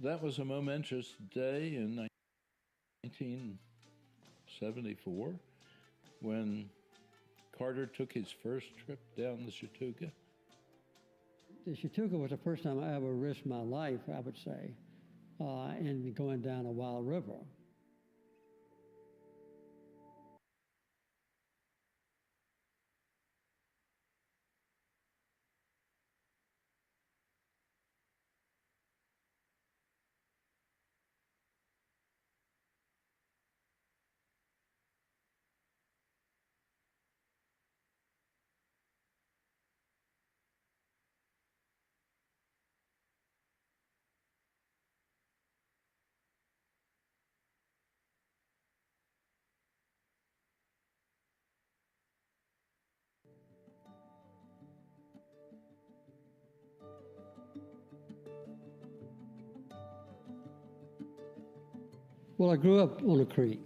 that was a momentous day in 1974 when Carter took his first trip down the Chautauqua. The Chautauqua was the first time I ever risked my life, I would say, in going down a wild river. Well, I grew up on a creek,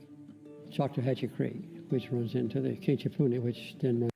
Choctawhatchee Creek, which runs into the Kinchapuni, which then runs.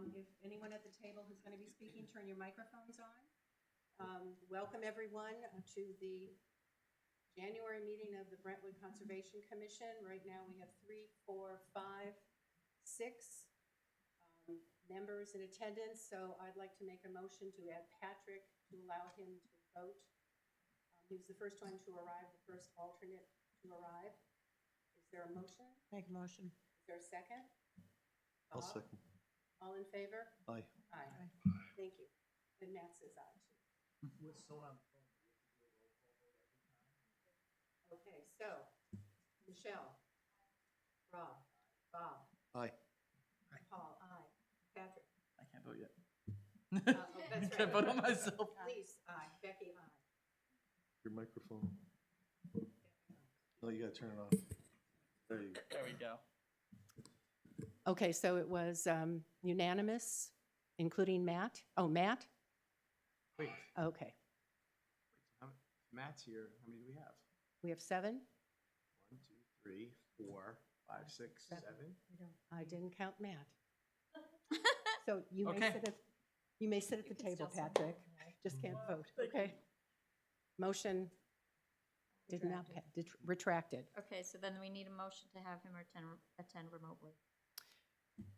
If anyone at the table who's going to be speaking, turn your microphones on. Welcome, everyone, to the January meeting of the Brentwood Conservation Commission. Right now, we have 3, 4, 5, 6 members in attendance, so I'd like to make a motion to add Patrick to allow him to vote. He was the first one to arrive, the first alternate to arrive. Is there a motion? Make a motion. Is there a second? I'll Bob? second. All in favor? Aye. Aye. Thank you. And Matt says aye, too. With someone on the phone, do we have to do a roll call vote every time? Okay, so, Michelle? Rob? Bob? Aye. Paul? Aye. Patrick? I can't vote yet. That's Can't right. vote on myself. Lise? Aye. Becky? Aye. Your microphone. No, you gotta turn it on. There you go. There we go. Okay, so it was unanimous, including Matt? Oh, Matt? Wait, Okay. Matt's here. How many do we have? We have 7? 1, 2, 3, 4, 5, 6, 7. I didn't count Matt. So you may Okay. sit at the table, Patrick. Just can't vote, okay? Motion did not, retracted. Okay, so then we need a motion to have him attend remotely.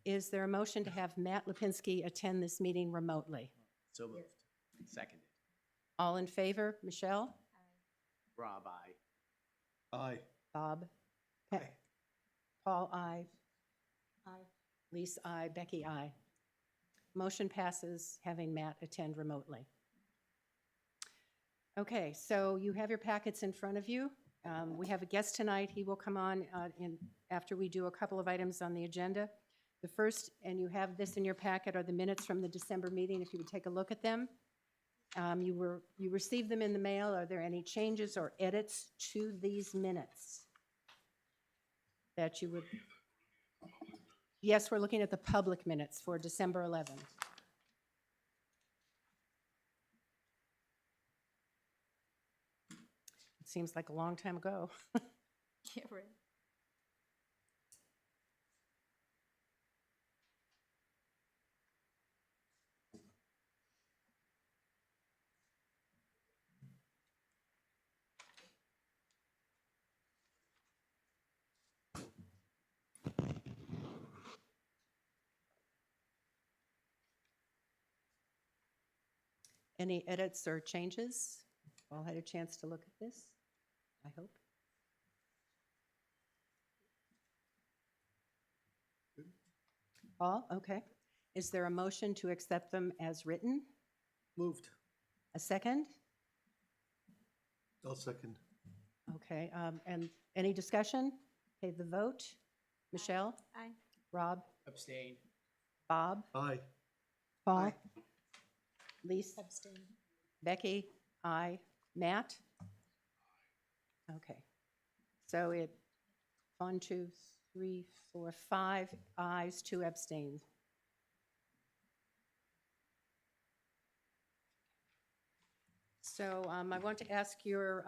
Is there a motion to have Matt Lipinski attend this meeting remotely? So moved. Seconded. All in favor? Michelle? Rob, aye. Aye. Bob? Aye. Paul, aye. Aye. Lisa, aye. Becky, aye. Motion passes having Matt attend remotely. Okay, so you have your packets in front of you. We have a guest tonight. He will come on after we do a couple of items on the agenda. The first, and you have this in your packet, are the minutes from the December meeting, if you would take a look at them. You received them in the mail. Are there any changes or edits to these minutes that you would? Yes, we're looking at the public minutes for December 11th. It seems like a long time ago. Yeah, right. Any edits or changes? All had a chance to look at this, I hope. All, okay. Is there a motion to accept them as written? Moved. A second? I'll second. Okay, and any discussion? Okay, the vote. Michelle? Aye. Rob? Abstain. Bob? Aye. Paul? Aye. Lisa? Abstain. Becky? Aye. Matt? Okay. So it, 1, 2, 3, 4, 5 ayes, 2 abstained. So I want to ask your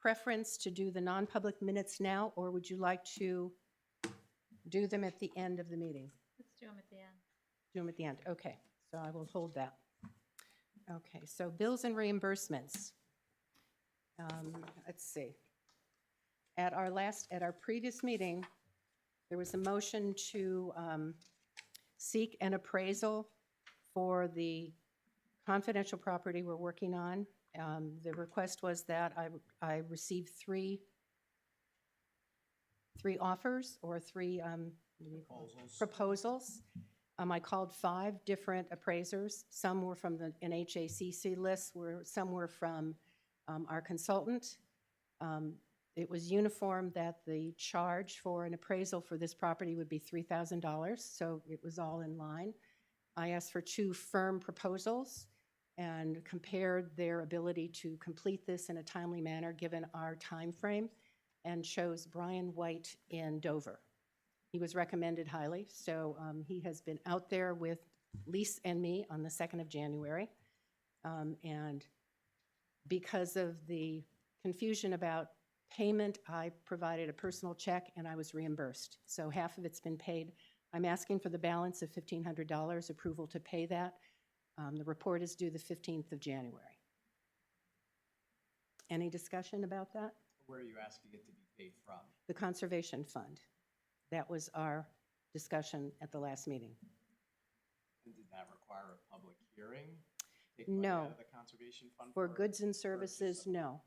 preference to do the non-public minutes now, or would you like to do them at the end of the meeting? Let's do them at the end. Do them at the end, okay. So I will hold that. Okay, so bills and reimbursements. Let's see. At our previous meeting, there was a motion to seek an appraisal for the confidential property we're working on. The request was that I received three offers or three proposals. I called 5 different appraisers. Some were from the NHACC list, some were from our consultant. It was uniform that the charge for an appraisal for this property would be $3,000, so it was all in line. I asked for 2 firm proposals and compared their ability to complete this in a timely manner given our time frame, and chose Brian White in Dover. He was recommended highly, so he has been out there with Lise and me on the 2nd of January. And because of the confusion about payment, I provided a personal check and I was reimbursed. So half of it's been paid. I'm asking for the balance of $1,500, approval to pay that. The report is due the 15th of January. Any discussion about that? Where are you asking it to be paid from? The Conservation Fund. That was our discussion at the last meeting. And did that require a public hearing? Take money No. out of the conservation fund For for goods and purchase services, of- no.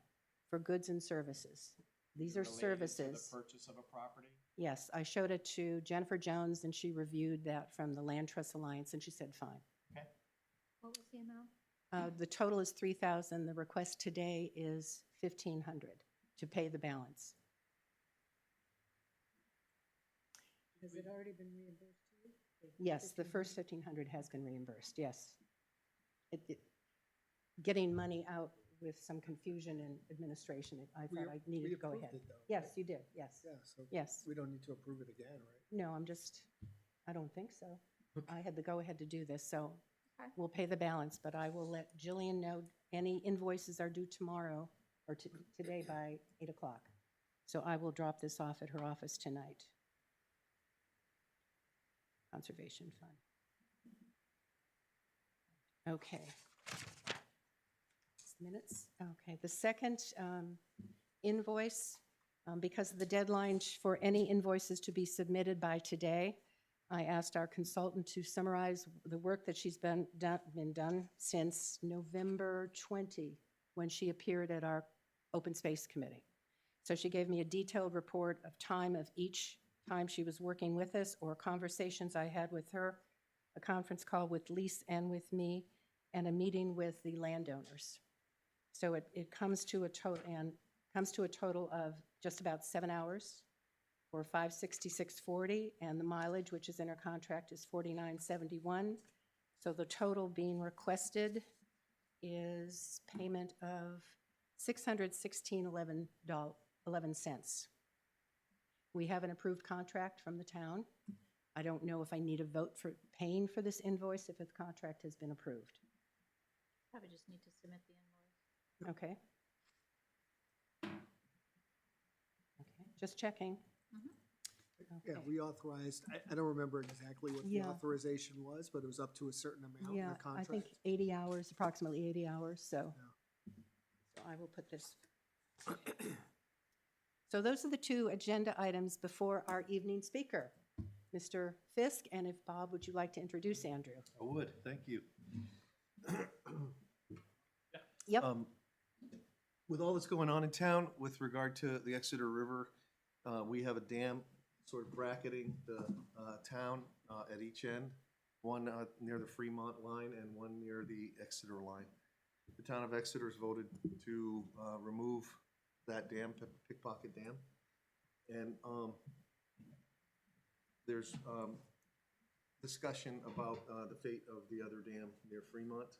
For goods and services. These are related to services. the purchase of a property? Yes, I showed it to Jennifer Jones, and she reviewed that from the Land Trust Alliance, and she said, fine. Okay. What was the amount? The total is 3,000. The request today is 1,500 to pay the balance. Has it already been reimbursed to you? Yes, the first 1,500 has been reimbursed, yes. Getting money out with some confusion in administration, I thought I needed to go ahead. Yes, you did, yes. Yeah, so Yes. we don't need to approve it again, right? No, I don't think so. I had the go-ahead to do this, so Okay. we'll pay the balance, but I will let Jillian know any invoices are due tomorrow or today by 8 o'clock. So I will drop this off at her office tonight. Conservation Fund. Okay. Minutes, okay. The second invoice, because of the deadline for any invoices to be submitted by today, I asked our consultant to summarize the work that she's been done since November 20, when she appeared at our Open Space Committee. So she gave me a detailed report of time of each time she was working with us, or conversations I had with her, a conference call with Lise and with me, and a meeting with the landowners. So it comes to a total of just about 7 hours for $566.40, and the mileage, which is in our contract, is $49.71. So the total being requested is payment of $616.11. We have an approved contract from the town. I don't know if I need a vote for paying for this invoice if the contract has been approved. Probably just need to submit the invoice. Okay. Okay, just checking. Yeah, Okay. we authorized, I don't remember exactly what the Yeah. authorization was, but it was up to a certain amount in Yeah, the I contract. think 80 hours, approximately 80 hours, so I will put this. So those are the two agenda items before our evening speaker, Mr. Fisk, and if Bob, would you like to introduce Andrew? I would, thank you. Yep. With all that's going on in town with regard to the Exeter River, we have a dam sort of bracketing the town at each end, one near the Fremont line and one near the Exeter line. The town of Exeter has voted to remove that dam, Pickpocket Dam. And there's discussion about the fate of the other dam near Fremont.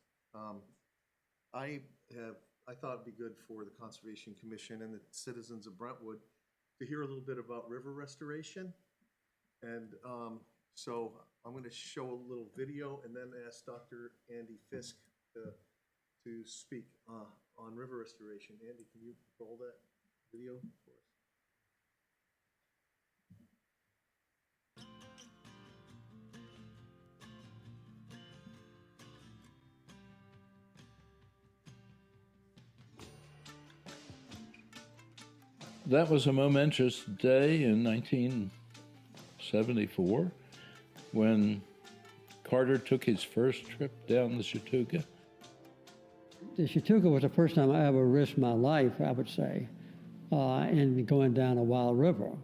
I thought it'd be good for the Conservation Commission and the citizens of Brentwood to hear a little bit about river restoration. And so I'm going to show a little video and then ask Dr. Andy Fisk to speak on river restoration. Andy, can you roll that video for us? That was a momentous day in 1974 when Carter took his first trip down the Chattooga. The Chattooga was the first time I ever risked my life, I would say, in going down a wild river.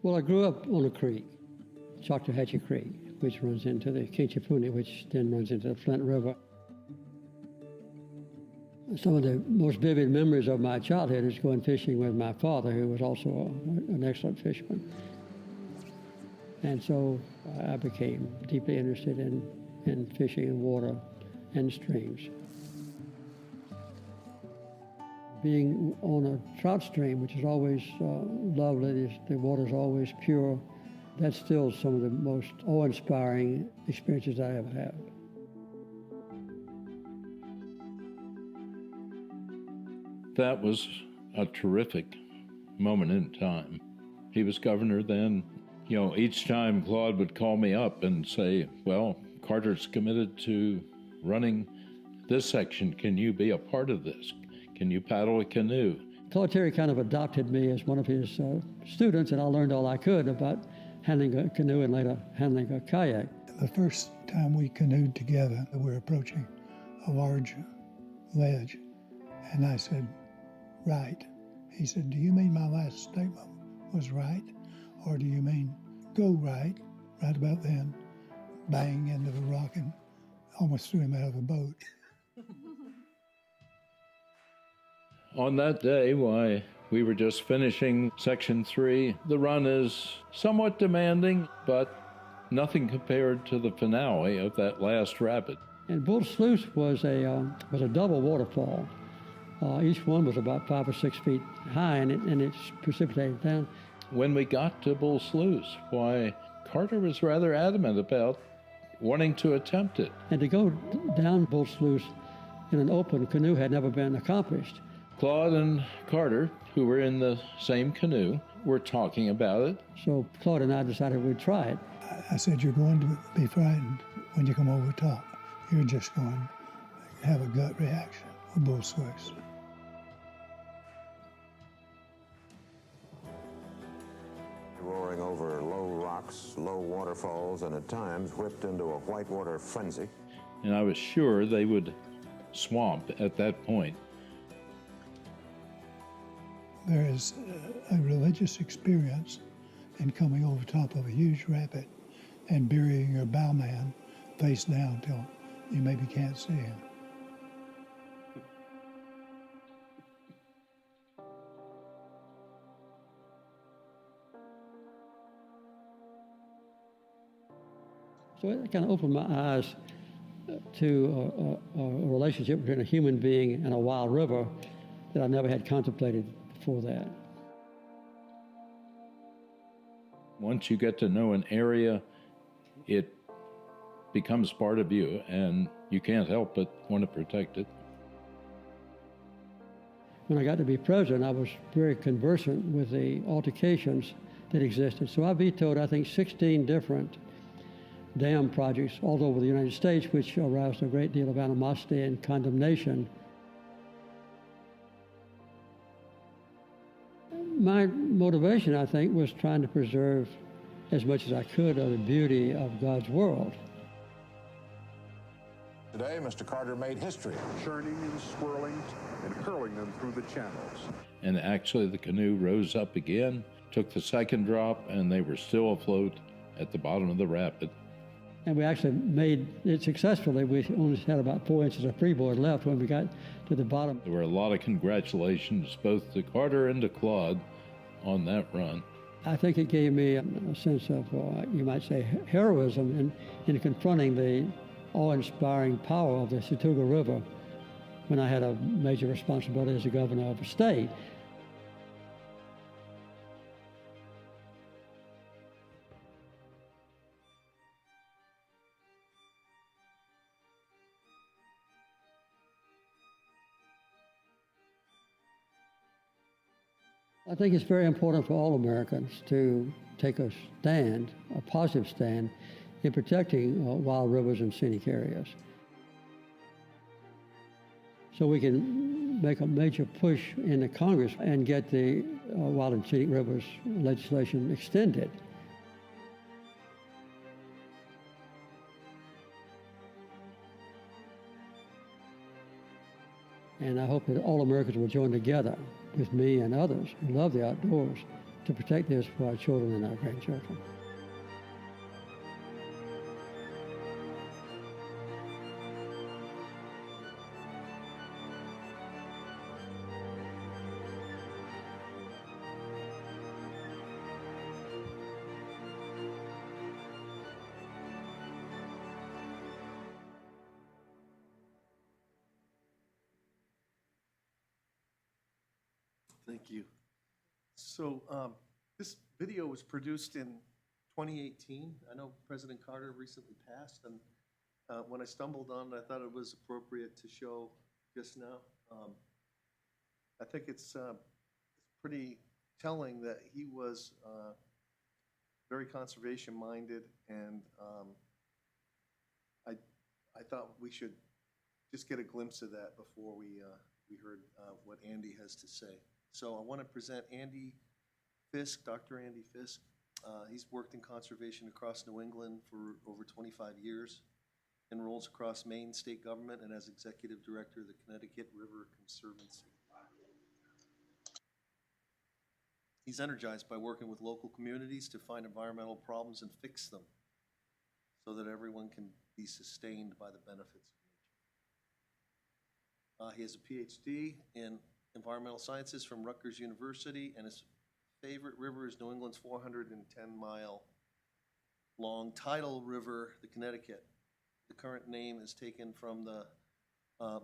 Well, I grew up on a creek, Choctawhatchee Creek, which runs into the Kinchapuni, which then runs into the Flint River. Some of the most vivid memories of my childhood is going fishing with my father, who was also an excellent fisherman. And so I became deeply interested in fishing in water and streams. Being on a trout stream, which is always lovely, the water's always pure, That's still some of the most awe-inspiring experiences I ever had. That was a terrific moment in time. He was governor then. You know, each time Claude would call me up and say, well, Carter's committed to running this section. Can you be a part of this? Can you paddle a canoe? Claude Terry kind of adopted me as one of his students, and I learned all I could about handling a canoe and later handling a kayak. The first time we canoed together, we were approaching a large ledge, and I said, right. He said, do you mean my last statement was right, or do you mean go right? Right about then, bang into the rock and almost threw him out of the boat. On that day, why, we were just finishing Section 3. The run is somewhat demanding, but nothing compared to the finale of that last rapid. And Bull Sluice was a double waterfall. Each one was about 5 or 6 feet high, and it's precipitated down. When we got to Bull Sluice, why, Carter was rather adamant about wanting to attempt it. And to go down Bull Sluice in an open canoe had never been accomplished. Claude and Carter, who were in the same canoe, were talking about it. So Claude and I decided we'd try it. I said, you're going to be frightened when you come over top. You're just going to have a gut reaction with Bull Sluice. Roaring over low rocks, low waterfalls, and at times whipped into a whitewater frenzy. And I was sure they would swamp at that point. There is a religious experience in coming over top of a huge rapid and burying your bowman face down till you maybe can't see him. So it kind of opened my eyes to a relationship between a human being and a wild river that I never had contemplated before that. Once you get to know an area, it becomes part of you, and you can't help but want to protect it. When I got to be president, I was very conversant with the altercations that existed. So I vetoed, I think, 16 different dam projects all over the United States, which aroused a great deal of animosity and condemnation. My motivation, I think, was trying to preserve as much as I could of the beauty of God's world. Today, Mr. Carter made history. Churning and swirling and hurling them through the channels. And actually the canoe rose up again, took the second drop, and they were still afloat at the bottom of the rapid. And we actually made it successfully. We only had about 4 inches of freeboard left when we got to the bottom. There were a lot of congratulations both to Carter and to Claude on that run. I think it gave me a sense of, you might say, heroism in confronting the awe-inspiring power of the Chattooga River when I had a major responsibility as the governor of a state. I think it's very important for all Americans to take a stand, a positive stand, in protecting wild rivers and scenic areas. So we can make a major push in the Congress and get the wild and scenic rivers legislation extended. And I hope that all Americans will join together with me and others who love the outdoors to protect this for our children and our grandchildren. Thank you. So this video was produced in 2018. I know President Carter recently passed, and when I stumbled on it, I thought it was appropriate to show just now. I think it's pretty telling that he was very conservation-minded, and I thought we should just get a glimpse of that before we heard what Andy has to say. So I want to present Andy Fisk, Dr. Andy Fisk. He's worked in conservation across New England for over 25 years, enrolls across Maine state government, and as executive director of the Connecticut River Conservancy. He's energized by working with local communities to find environmental problems and fix them so that everyone can be sustained by the benefits of nature. He has a PhD in environmental sciences from Rutgers University, and his favorite river is New England's 410-mile long tidal river, the Connecticut. The current name is taken from the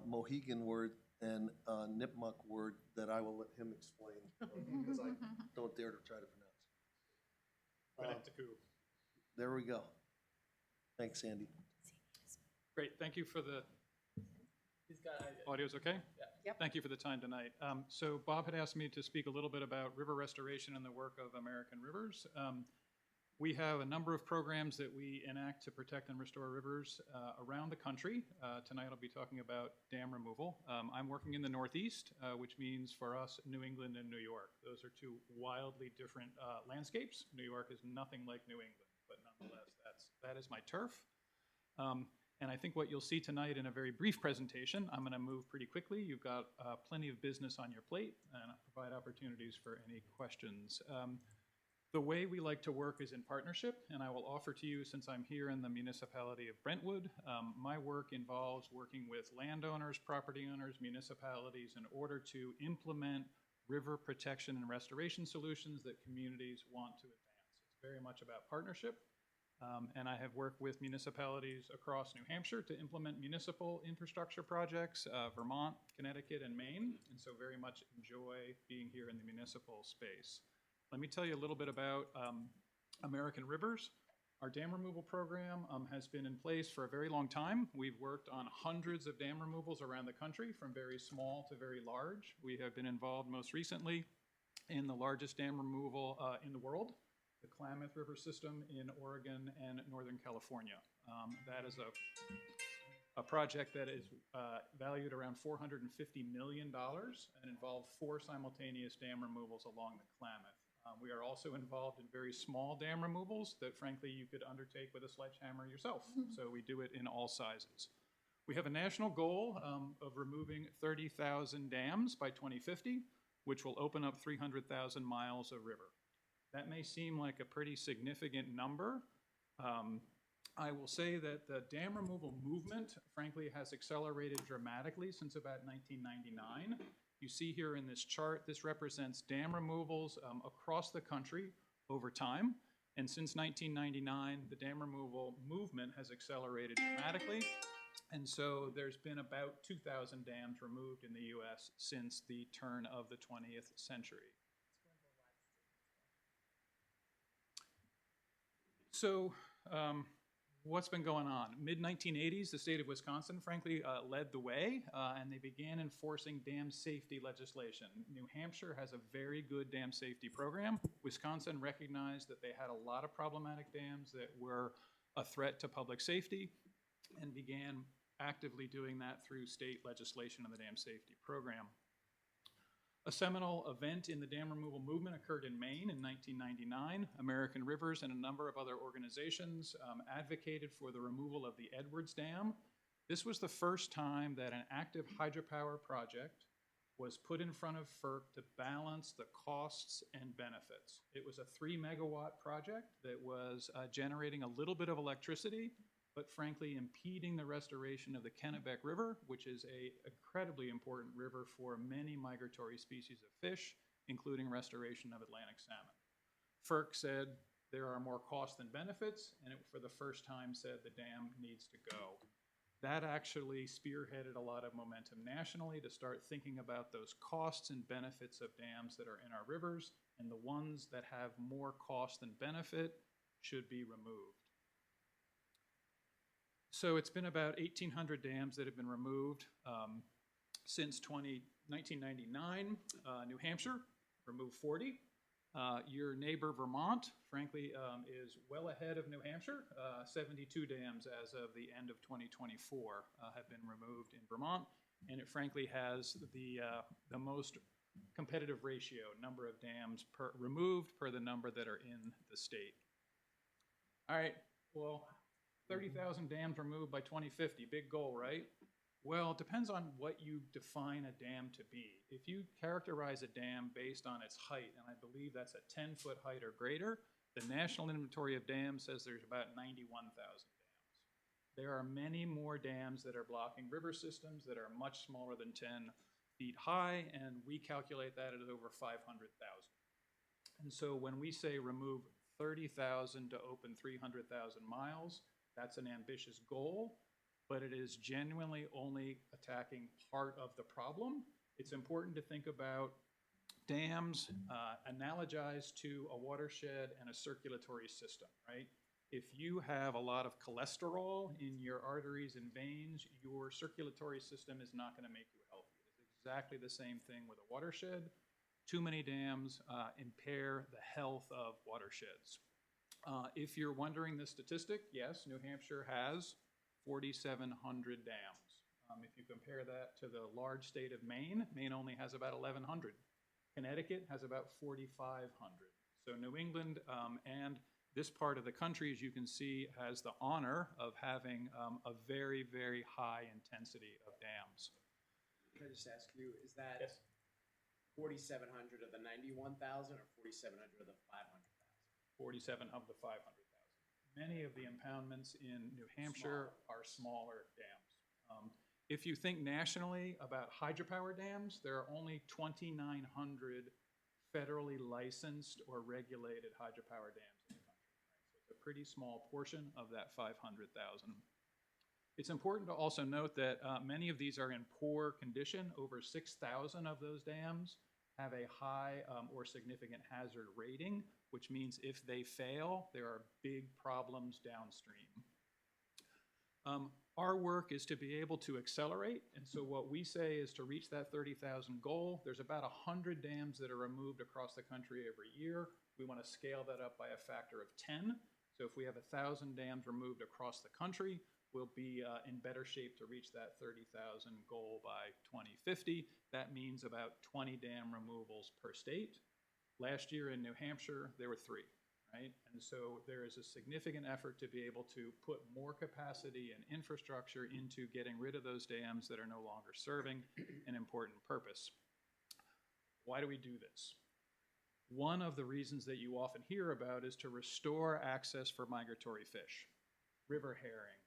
Mohegan word and Nipmuc word that I will let him explain because I don't dare to try to pronounce. There we go. Thanks, Andy. Great, thank you for the, audio's okay? Yep. Thank you for the time tonight. So Bob had asked me to speak a little bit about river restoration and the work of American Rivers. We have a number of programs that we enact to protect and restore rivers around the country. Tonight I'll be talking about dam removal. I'm working in the Northeast, which means for us, New England and New York. Those are two wildly different landscapes. New York is nothing like New England, but nonetheless, that is my turf. And I think what you'll see tonight in a very brief presentation, I'm going to move pretty quickly. You've got plenty of business on your plate, and I'll provide opportunities for any questions. The way we like to work is in partnership, and I will offer to you, since I'm here in the municipality of Brentwood, my work involves working with landowners, property owners, municipalities in order to implement river protection and restoration solutions that communities want to advance. It's very much about partnership. And I have worked with municipalities across New Hampshire to implement municipal infrastructure projects, Vermont, Connecticut, and Maine, and so very much enjoy being here in the municipal space. Let me tell you a little bit about American Rivers. Our dam removal program has been in place for a very long time. We've worked on hundreds of dam removals around the country, from very small to very large. We have been involved most recently in the largest dam removal in the world, the Klamath River system in Oregon and Northern California. That is a project that is valued around $450 million and involved 4 simultaneous dam removals along the Klamath. We are also involved in very small dam removals that, frankly, you could undertake with a sledgehammer yourself. So we do it in all sizes. We have a national goal of removing 30,000 dams by 2050, which will open up 300,000 miles of river. That may seem like a pretty significant number. I will say that the dam removal movement, frankly, has accelerated dramatically since about 1999. You see here in this chart, this represents dam removals across the country over time. And since 1999, the dam removal movement has accelerated dramatically. And so there's been about 2,000 dams removed in the US since the turn of the 20th century. So what's been going on? Mid-1980s, the state of Wisconsin, frankly, led the way, and they began enforcing dam safety legislation. New Hampshire has a very good dam safety program. Wisconsin recognized that they had a lot of problematic dams that were a threat to public safety and began actively doing that through state legislation of the dam safety program. A seminal event in the dam removal movement occurred in Maine in 1999. American Rivers and a number of other organizations advocated for the removal of the Edwards Dam. This was the first time that an active hydropower project was put in front of FERC to balance the costs and benefits. It was a 3-megawatt project that was generating a little bit of electricity, but frankly impeding the restoration of the Kennebec River, which is an incredibly important river for many migratory species of fish, including restoration of Atlantic salmon. FERC said there are more costs than benefits, and it for the first time said the dam needs to go. That actually spearheaded a lot of momentum nationally to start thinking about those costs and benefits of dams that are in our rivers, and the ones that have more cost than benefit should be removed. So it's been about 1,800 dams that have been removed since 1999. New Hampshire removed 40. Your neighbor Vermont, frankly, is well ahead of New Hampshire. 72 dams as of the end of 2024 have been removed in Vermont, and it frankly has the most competitive ratio, number of dams removed per the number that are in the state. All right, well, 30,000 dams removed by 2050, big goal, right? Well, it depends on what you define a dam to be. If you characterize a dam based on its height, and I believe that's a 10-foot height or greater, the National Inventory of Dams says there's about 91,000 dams. There are many more dams that are blocking river systems that are much smaller than 10 feet high, and we calculate that at over 500,000. And so when we say remove 30,000 to open 300,000 miles, that's an ambitious goal, but it is genuinely only attacking part of the problem. It's important to think about dams analogized to a watershed and a circulatory system, right? If you have a lot of cholesterol in your arteries and veins, your circulatory system is not going to make you healthy. It's exactly the same thing with a watershed. Too many dams impair the health of watersheds. If you're wondering the statistic, yes, New Hampshire has 4,700 dams. If you compare that to the large state of Maine, Maine only has about 1,100. Connecticut has about 4,500. So New England and this part of the country, as you can see, has the honor of having a very, very high intensity of dams. Can I just ask you, is that Yes. 4,700 of the 91,000 or 4,700 of the 500,000? 47 of the 500,000. Many of the impoundments in New Hampshire are smaller dams. If you think nationally about hydropower dams, there are only 2,900 federally licensed or regulated hydropower dams in the country. So it's a pretty small portion of that 500,000. It's important to also note that many of these are in poor condition. Over 6,000 of those dams have a high or significant hazard rating, which means if they fail, there are big problems downstream. Our work is to be able to accelerate, and so what we say is to reach that 30,000 goal. There's about 100 dams that are removed across the country every year. We want to scale that up by a factor of 10. So if we have 1,000 dams removed across the country, we'll be in better shape to reach that 30,000 goal by 2050. That means about 20 dam removals per state. Last year in New Hampshire, there were 3, right? And so there is a significant effort to be able to put more capacity and infrastructure into getting rid of those dams that are no longer serving an important purpose. Why do we do this? One of the reasons that you often hear about is to restore access for migratory fish, river herring,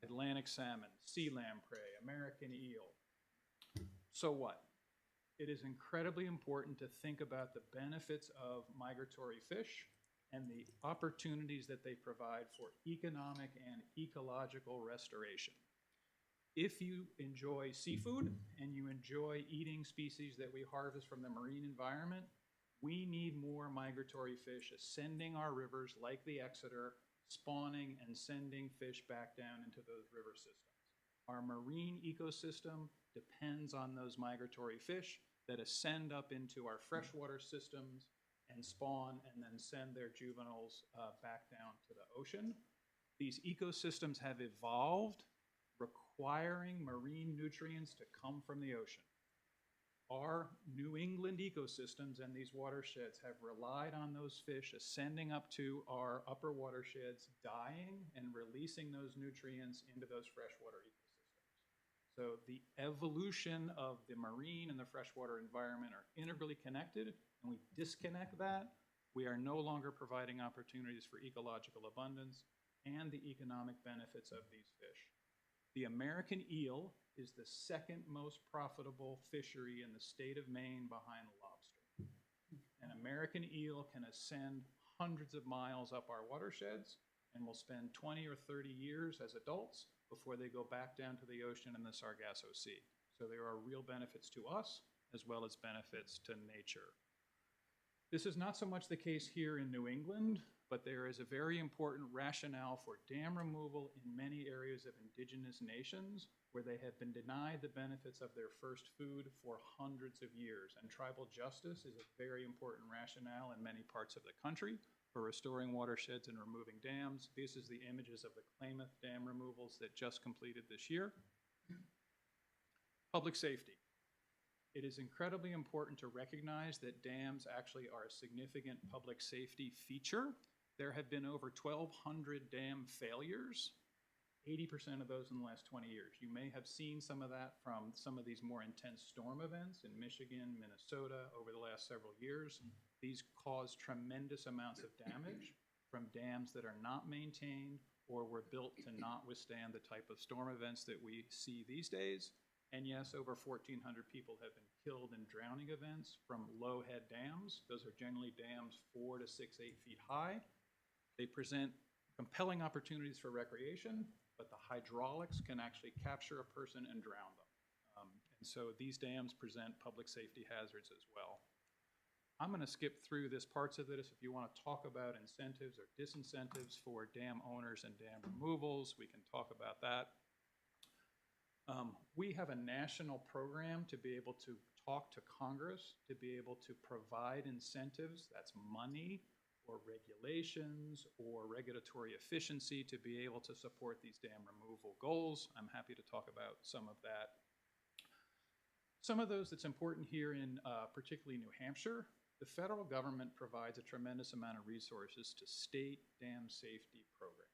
Atlantic salmon, sea lamprey, American eel. So what? It is incredibly important to think about the benefits of migratory fish and the opportunities that they provide for economic and ecological restoration. If you enjoy seafood and you enjoy eating species that we harvest from the marine environment, we need more migratory fish ascending our rivers like the Exeter, spawning and sending fish back down into those river systems. Our marine ecosystem depends on those migratory fish that ascend up into our freshwater systems and spawn and then send their juveniles back down to the ocean. These ecosystems have evolved requiring marine nutrients to come from the ocean. Our New England ecosystems and these watersheds have relied on those fish ascending up to our upper watersheds, dying and releasing those nutrients into those freshwater ecosystems. So the evolution of the marine and the freshwater environment are integrally connected, and we disconnect that, we are no longer providing opportunities for ecological abundance and the economic benefits of these fish. The American eel is the second most profitable fishery in the state of Maine behind lobster. An American eel can ascend hundreds of miles up our watersheds and will spend 20 or 30 years as adults before they go back down to the ocean in the Sargasso Sea. So there are real benefits to us as well as benefits to nature. This is not so much the case here in New England, but there is a very important rationale for dam removal in many areas of indigenous nations where they have been denied the benefits of their first food for hundreds of years. And tribal justice is a very important rationale in many parts of the country for restoring watersheds and removing dams. This is the images of the Klamath Dam removals that just completed this year. Public safety. It is incredibly important to recognize that dams actually are a significant public safety feature. There have been over 1,200 dam failures, 80% of those in the last 20 years. You may have seen some of that from some of these more intense storm events in Michigan, Minnesota over the last several years. These cause tremendous amounts of damage from dams that are not maintained or were built to not withstand the type of storm events that we see these days. And yes, over 1,400 people have been killed in drowning events from low-head dams. Those are generally dams 4 to 6, 8 feet high. They present compelling opportunities for recreation, but the hydraulics can actually capture a person and drown them. And so these dams present public safety hazards as well. I'm going to skip through this parts of this. If you want to talk about incentives or disincentives for dam owners and dam removals, we can talk about that. We have a national program to be able to talk to Congress, to be able to provide incentives, that's money or regulations or regulatory efficiency to be able to support these dam removal goals. I'm happy to talk about some of that. Some of those that's important here in particularly New Hampshire, the federal government provides a tremendous amount of resources to state dam safety programs.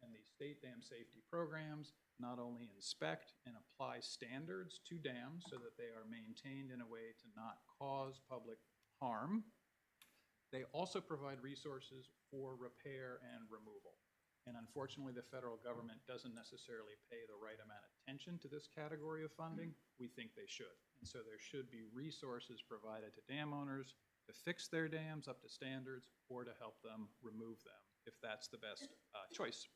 And these state dam safety programs not only inspect and apply standards to dams so that they are maintained in a way to not cause public harm, they also provide resources for repair and removal. And unfortunately, the federal government doesn't necessarily pay the right amount of attention to this category of funding. We think they should. And so there should be resources provided to dam owners to fix their dams up to standards or to help them remove them if that's the best choice.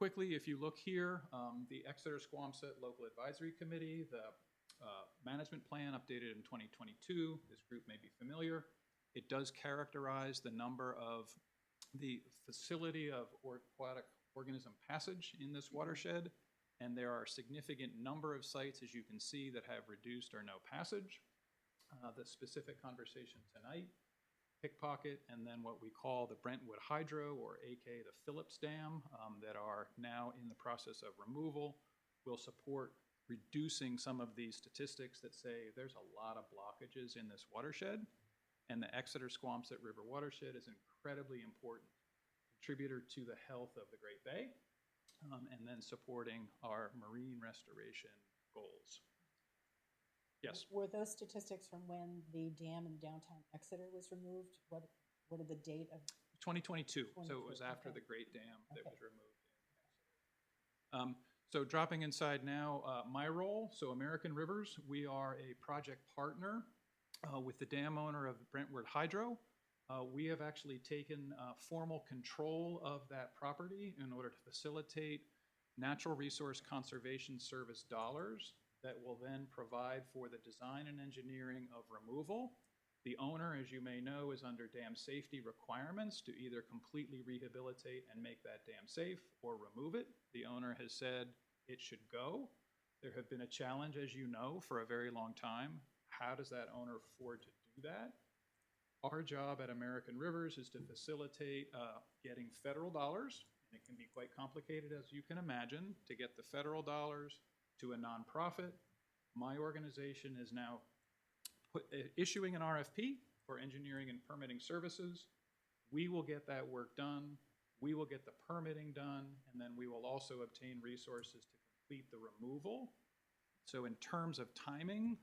Quickly, if you look here, the Exeter Squamset Local Advisory Committee, the management plan updated in 2022, this group may be familiar. It does characterize the number of the facility of aquatic organism passage in this watershed, and there are a significant number of sites, as you can see, that have reduced or no passage. The specific conversation tonight, Pickpocket, and then what we call the Brentwood Hydro, or aka the Phillips Dam, that are now in the process of removal, will support reducing some of these statistics that say there's a lot of blockages in this watershed, and the Exeter Squamset River watershed is an incredibly important contributor to the health of the Great Bay, and then supporting our marine restoration goals. Yes. Were those statistics from when the dam in downtown Exeter was removed? What are the date of? 2022, so it was after the Great Dam that was removed in Exeter. So dropping inside now, my role, so American Rivers, we are a project partner with the dam owner of Brentwood Hydro. We have actually taken formal control of that property in order to facilitate Natural Resource Conservation Service dollars that will then provide for the design and engineering of removal. The owner, as you may know, is under dam safety requirements to either completely rehabilitate and make that dam safe or remove it. The owner has said it should go. There have been a challenge, as you know, for a very long time. How does that owner afford to do that? Our job at American Rivers is to facilitate getting federal dollars, and it can be quite complicated, as you can imagine, to get the federal dollars to a nonprofit. My organization is now issuing an RFP for engineering and permitting services. We will get that work done. We will get the permitting done, and then we will also obtain resources to complete the removal. So in terms of timing,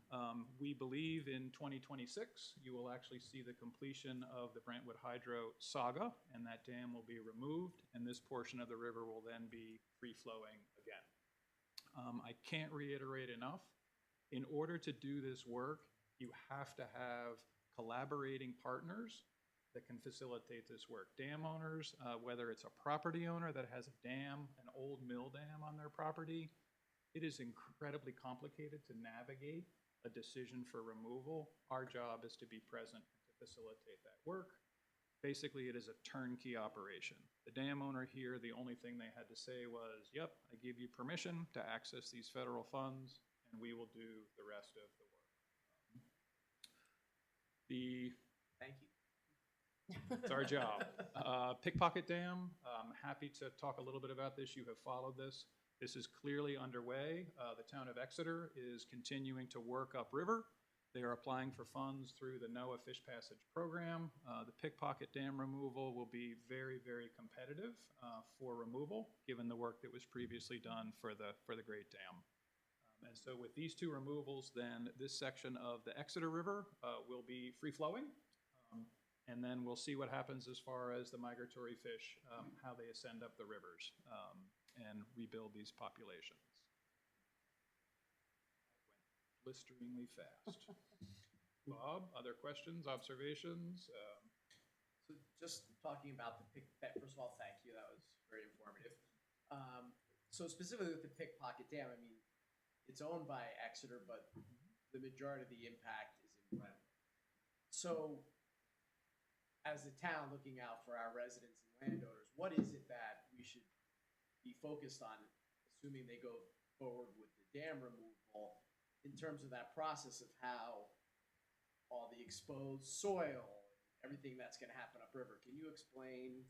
we believe in 2026, you will actually see the completion of the Brentwood Hydro saga, and that dam will be removed, and this portion of the river will then be free-flowing again. I can't reiterate enough, in order to do this work, you have to have collaborating partners that can facilitate this work. Dam owners, whether it's a property owner that has a dam, an old mill dam on their property, it is incredibly complicated to navigate a decision for removal. Our job is to be present to facilitate that work. Basically, it is a turnkey operation. The dam owner here, the only thing they had to say was, yep, I give you permission to access these federal funds, and we will do the rest of the work. Thank you. It's our job. Pickpocket Dam, I'm happy to talk a little bit about this. You have followed this. This is clearly underway. The town of Exeter is continuing to work upriver. They are applying for funds through the NOAA Fish Passage Program. The Pickpocket Dam removal will be very, very competitive for removal, given the work that was previously done for the Great Dam. And so with these two removals, then this section of the Exeter River will be free-flowing. And then we'll see what happens as far as the migratory fish, how they ascend up the rivers and rebuild these populations. Went blisteringly fast. Bob, other questions, observations? So just talking about the first of all, thank you. That was very informative. So specifically with the Pickpocket Dam, I mean, it's owned by Exeter, but the majority of the impact is in Brentwood. So as a town looking out for our residents and landowners, what is it that we should be focused on, assuming they go forward with the dam removal, in terms of that process of how all the exposed soil, everything that's going to happen upriver? Can you explain,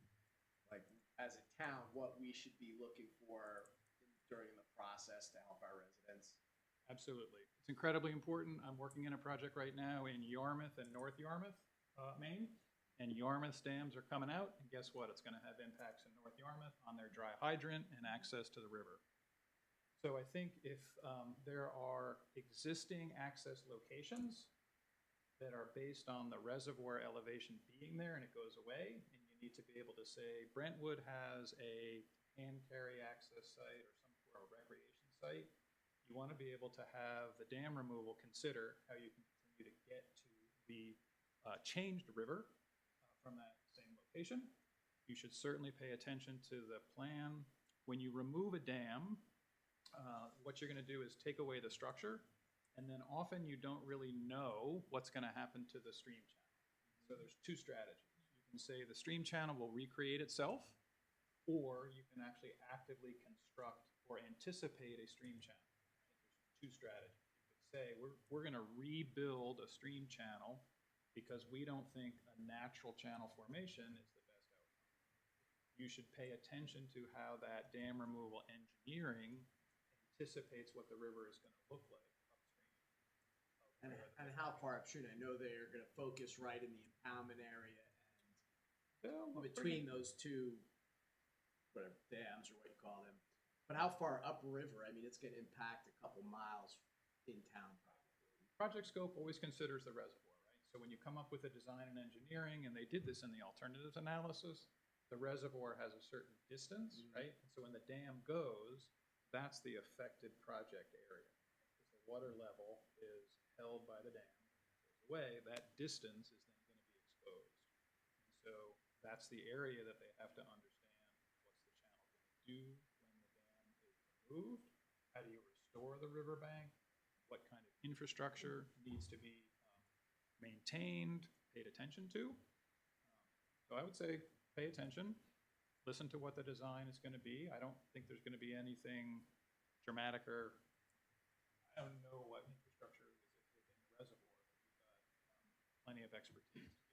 like, as a town, what we should be looking for during the process to help our residents? Absolutely. It's incredibly important. I'm working in a project right now in Yarmouth and North Yarmouth, Maine. And Yarmouth's dams are coming out, and guess what? It's going to have impacts in North Yarmouth on their dry hydrant and access to the river. So I think if there are existing access locations that are based on the reservoir elevation being there and it goes away, and you need to be able to say, Brentwood has a hand carry access site or some sort of recreation site, you want to be able to have the dam removal consider how you can continue to get to the changed river from that same location. You should certainly pay attention to the plan. When you remove a dam, what you're going to do is take away the structure, and then often you don't really know what's going to happen to the stream channel. So there's two strategies. You can say the stream channel will recreate itself, or you can actually actively construct or anticipate a stream channel. There's two strategies. You could say we're going to rebuild a stream channel because we don't think a natural channel formation is the best outcome. You should pay attention to how that dam removal engineering anticipates what the river is going to look like upstream. And how far upstream? I know they're going to focus right in the impoundment area and between those two, whatever, dams or what you call them. But how far upriver? I mean, it's going to impact a couple miles in town probably. Project scope always considers the reservoir. So when you come up with a design and engineering, and they did this in the alternatives analysis, the reservoir has a certain distance, right? And so when the dam goes, that's the affected project area. Because the water level is held by the dam. Goes away, that distance is then going to be exposed. And so that's the area that they have to understand what's the channel going to do when the dam is removed. How do you restore the riverbank? What kind of infrastructure needs to be maintained, paid attention to. So I would say pay attention, listen to what the design is going to be. I don't think there's going to be anything dramatic or I don't know what infrastructure is within the reservoir, but we've got plenty of expertise to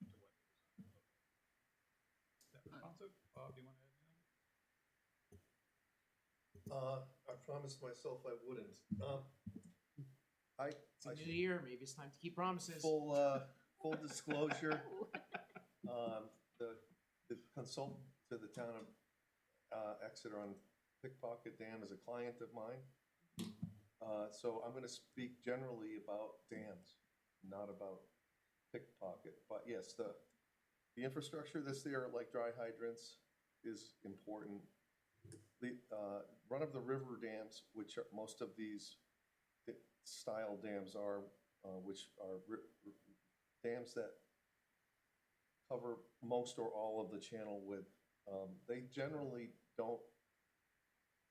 be able to pay attention to what the design will look like. Is that responsive? Bob, do you want to add anything? I promised myself I wouldn't. It's a new year. Maybe it's time to keep promises. Full disclosure, the consultant to the town of Exeter on Pickpocket Dam is a client of mine. So I'm going to speak generally about dams, not about Pickpocket. But yes, the infrastructure that's there, like dry hydrants, is important. The run-of-the-river dams, which are, most of these style dams are, which are dams that cover most or all of the channel width. They generally don't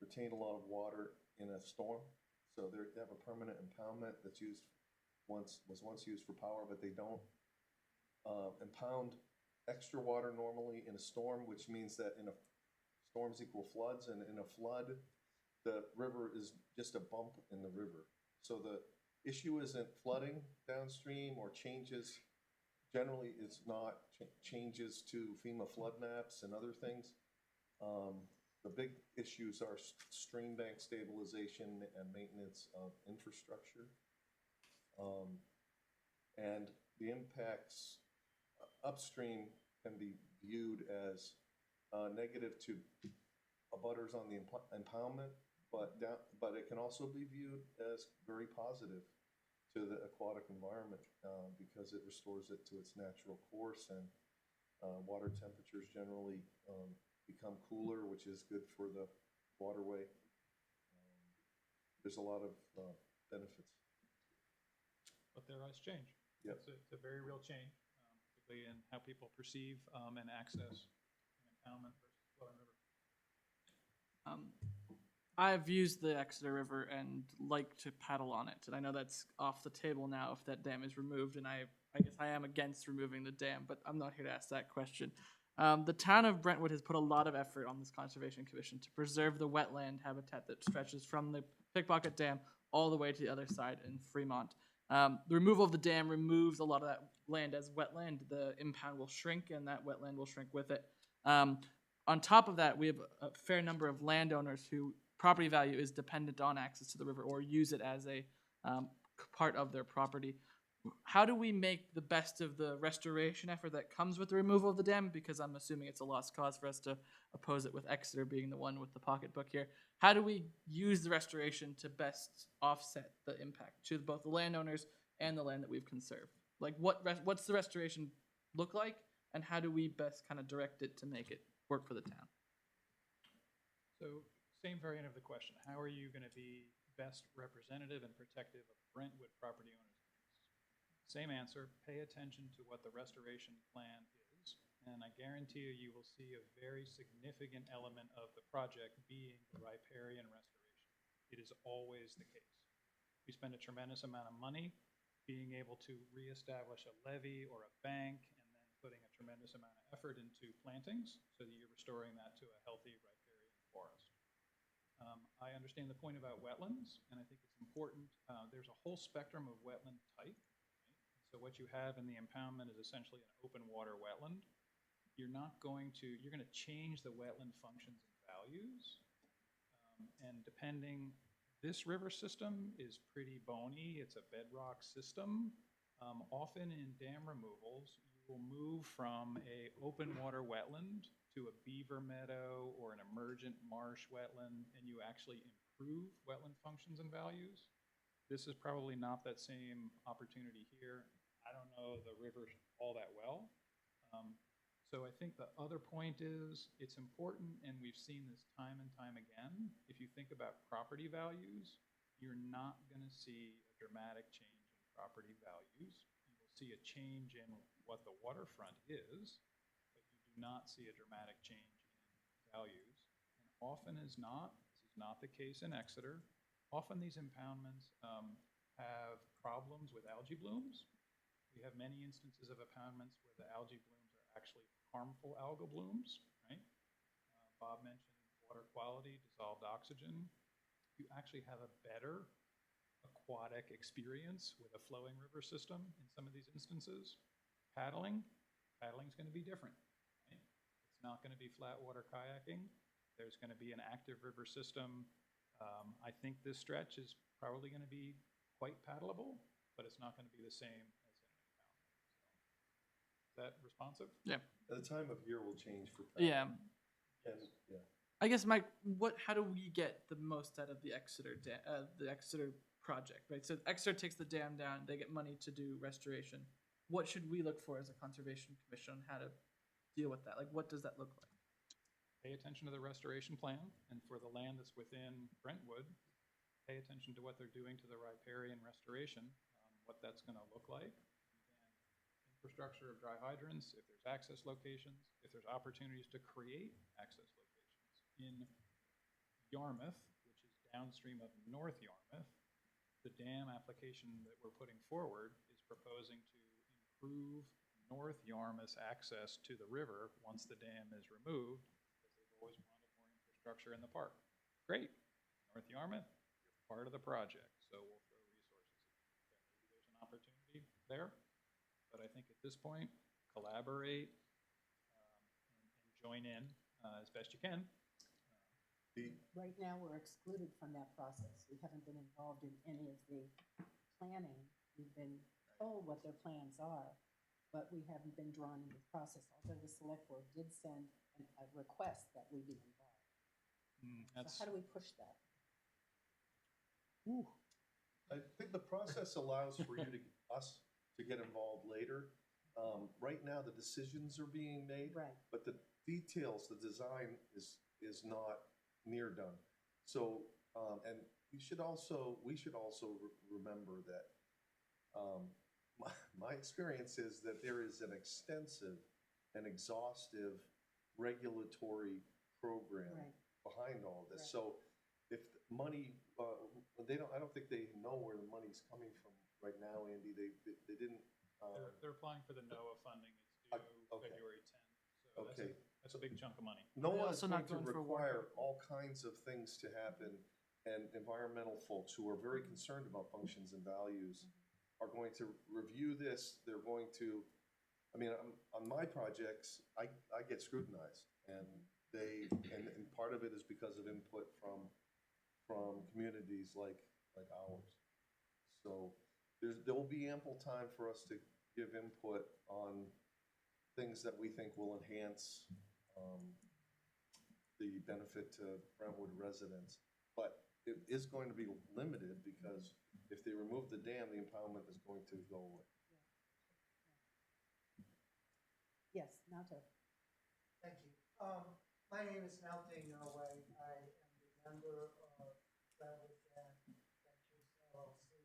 retain a lot of water in a storm, so they have a permanent impoundment that's was once used for power, but they don't impound extra water normally in a storm, which means that in a storms equal floods, and in a flood, the river is just a bump in the river. So the issue isn't flooding downstream or changes. Generally, it's not changes to FEMA flood maps and other things. The big issues are stream bank stabilization and maintenance of infrastructure. And the impacts upstream can be viewed as negative to abutters on the impoundment, but it can also be viewed as very positive to the aquatic environment because it restores it to its natural course, and water temperatures generally become cooler, which is good for the waterway. There's a lot of benefits. But their eyes change. Yep. It's a very real change, particularly in how people perceive and access an impoundment versus flowing river. I've used the Exeter River and like to paddle on it, and I know that's off the table now if that dam is removed, and I guess I am against removing the dam, but I'm not here to ask that question. The town of Brentwood has put a lot of effort on this Conservation Commission to preserve the wetland habitat that stretches from the Pickpocket Dam all the way to the other side in Fremont. The removal of the dam removes a lot of that land as wetland. The impound will shrink, and that wetland will shrink with it. On top of that, we have a fair number of landowners who property value is dependent on access to the river or use it as a part of their property. How do we make the best of the restoration effort that comes with the removal of the dam? Because I'm assuming it's a lost cause for us to oppose it, with Exeter being the one with the pocketbook here. How do we use the restoration to best offset the impact to both the landowners and the land that we've conserved? Like, what's the restoration look like, and how do we best kind of direct it to make it work for the town? So, same variant of the question. How are you going to be best representative and protective of Brentwood property owners? Same answer. Pay attention to what the restoration plan is, and I guarantee you will see a very significant element of the project being the riparian restoration. It is always the case. We spend a tremendous amount of money being able to reestablish a levee or a bank, and then putting a tremendous amount of effort into plantings so that you're restoring that to a healthy riparian forest. I understand the point about wetlands, and I think it's important. There's a whole spectrum of wetland type. So what you have in the impoundment is essentially an open water wetland. You're going to change the wetland functions and values. And this river system is pretty bony. It's a bedrock system. Often in dam removals, you will move from a open water wetland to a beaver meadow or an emergent marsh wetland, and you actually improve wetland functions and values. This is probably not that same opportunity here. I don't know the river all that well. So I think the other point is it's important, and we've seen this time and time again. If you think about property values, you're not going to see a dramatic change in property values. You will see a change in what the waterfront is, but you do not see a dramatic change in values. And often as not, this is not the case in Exeter, often these impoundments have problems with algae blooms. We have many instances of impoundments where the algae blooms are actually harmful algal blooms, right? Bob mentioned water quality, dissolved oxygen. You actually have a better aquatic experience with a flowing river system in some of these instances. Paddling's going to be different, right? It's not going to be flat water kayaking. There's going to be an active river system. I think this stretch is probably going to be quite paddleable, but it's not going to be the same as an impoundment. Is that responsive? Yeah. The time of year will change for Yeah. And, yeah. I guess, Mike, how do we get the most out of the Exeter project, right? So Exeter takes the dam down, they get money to do restoration. What should we look for as a Conservation Commission on how to deal with that? Like, what does that look like? Pay attention to the restoration plan, and for the land that's within Brentwood, pay attention to what they're doing to the riparian restoration, what that's going to look like. Infrastructure of dry hydrants, if there's access locations, if there's opportunities to create access locations. In Yarmouth, which is downstream of North Yarmouth, the dam application that we're putting forward is proposing to improve North Yarmouth access to the river once the dam is removed, because they've always wanted more infrastructure in the park. Great, North Yarmouth, you're part of the project, so we'll throw resources at you. Okay, maybe there's an opportunity there, but I think at this point, collaborate and join in as best you can. Right now, we're excluded from that process. We haven't been involved in any of the planning. We've been told what their plans are, but we haven't been drawn into the process, although the select board did send a request that we be involved. So how do we push that? I think the process allows for us to get involved later. Right now, the decisions are being made, Right. but the details, the design is not near done. So, and we should also remember that my experience is that there is an extensive and exhaustive regulatory program behind all this. So, if money, I don't think they know where the money's coming from right now, Andy. They didn't. They're applying for the NOAA funding. It's due February 10th. So Okay. That's a big chunk of money. NOAA is also going not to going for require all kinds of things to happen, and environmental folks who are very concerned about functions and values are going to review this. They're going to, I mean, on my projects, I get scrutinized, and and part of it is because of input from communities like ours. So there will be ample time for us to give input on things that we think will enhance the benefit to Brentwood residents. But it is going to be limited, because if they remove the dam, the impoundment is going to go away. Yes, Nato. Thank you. My name is Malte Norway. I am the member of Brentwood Ventures LLC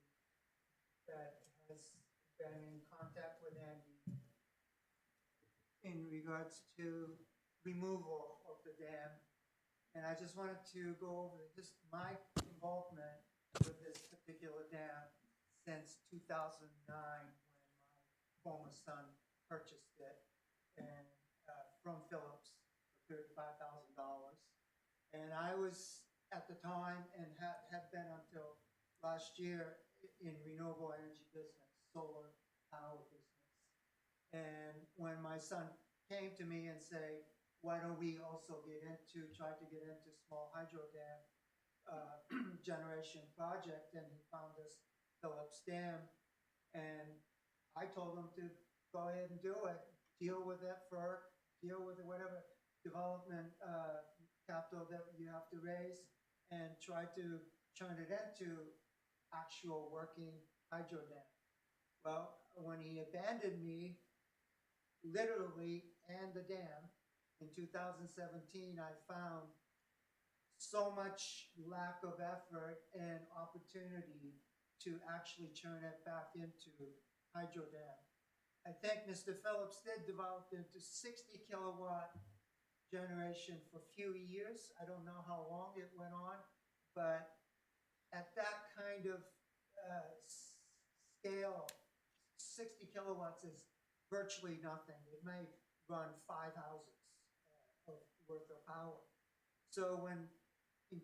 that has been in contact with Andy in regards to removal of the dam. And I just wanted to go over just my involvement with this particular dam since 2009, when my former son purchased it and from Phillips for $35,000. And I was at the time, and had been until last year, in renewable energy business, solar power business. And when my son came to me and say, why don't we also try to get into small hydro dam generation project, and he found this Phillips Dam, and I told him to go ahead and do it, deal with it for, deal with whatever development capital that you have to raise, and try to turn it into actual working hydro dam. Well, when he abandoned me, literally, and the dam, in 2017, I found so much lack of effort and opportunity to actually turn it back into hydro dam. I think Mr. Phillips did develop into 60 kilowatt generation for a few years. I don't know how long it went on, but at that kind of scale, 60 kilowatts is virtually nothing. It may run 5 houses worth of power. So in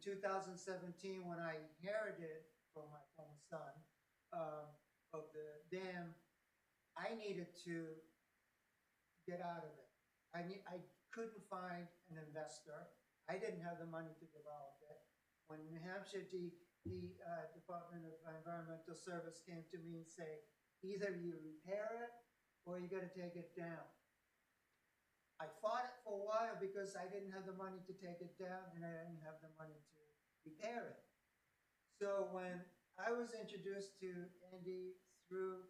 2017, when I inherited from my former son of the dam, I needed to get out of it. I couldn't find an investor. I didn't have the money to develop it. When New Hampshire Department of Environmental Service came to me and say, either you repair it or you got to take it down. I fought it for a while because I didn't have the money to take it down, and I didn't have the money to repair it. So when I was introduced to Andy through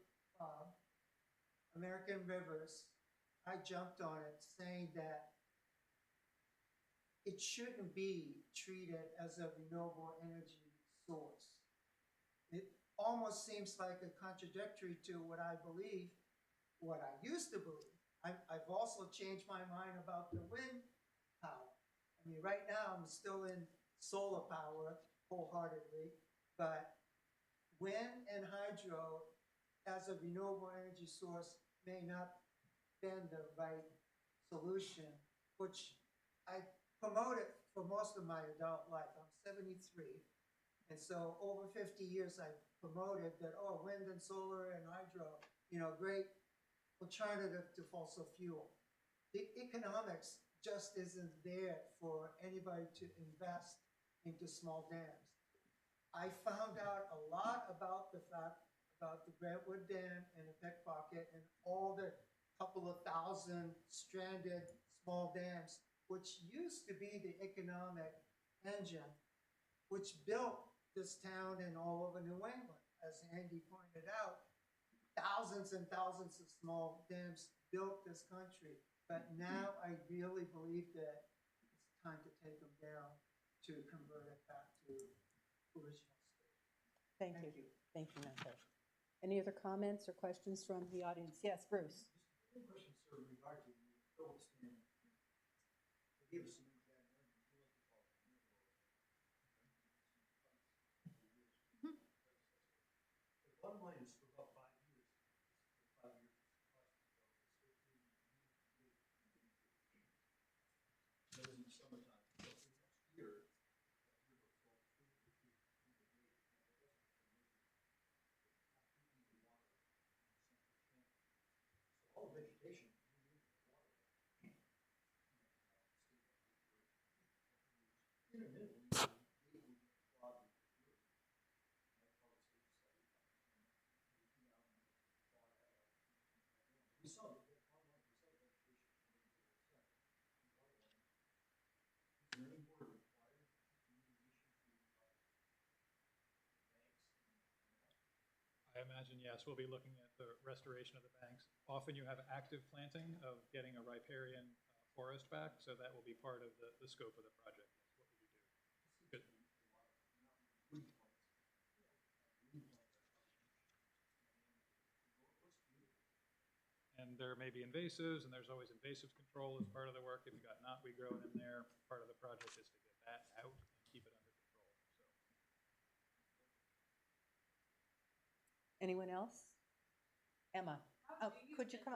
American Rivers, I jumped on it, saying that it shouldn't be treated as a renewable energy source. It almost seems like a contradictory to what I believe, what I used to believe. I've also changed my mind about the wind power. I mean, right now I'm still in solar power wholeheartedly, but wind and hydro as a renewable energy source may not been the right solution, which I promoted for most of my adult life. I'm 73. And so over 50 years, I promoted that, oh, wind and solar and hydro, great alternative to fossil fuel. The economics just isn't there for anybody to invest into small dams. I found out a lot about the Brentwood Dam and the pickpocket and all the couple of thousand stranded small dams, which used to be the economic engine, which built this town and all over New England. As Andy pointed out, thousands and thousands of small dams built this country. But now I really believe that it's time to take them down to convert it back to original state. Thank you. Thank you, Mentor. Any other comments or questions from the audience? Yes, Bruce. One question, sir, regarding the Phillips Dam. They gave us some the bottom line is for about 5 years. For 5 years, that was in the summertime. So for next year, all vegetation. We saw that vegetation. Is there any more required I imagine, yes, we'll be looking at the restoration of the banks. Often you have active planting of getting a riparian forest back, so that will be part of the scope of the project. That's what we do. Good. And there may be invasives, and there's always invasive control as part of the work. If you've got knotweed growing in there, part of the project is to get that out and keep it under control. So. Anyone else? Emma, could you come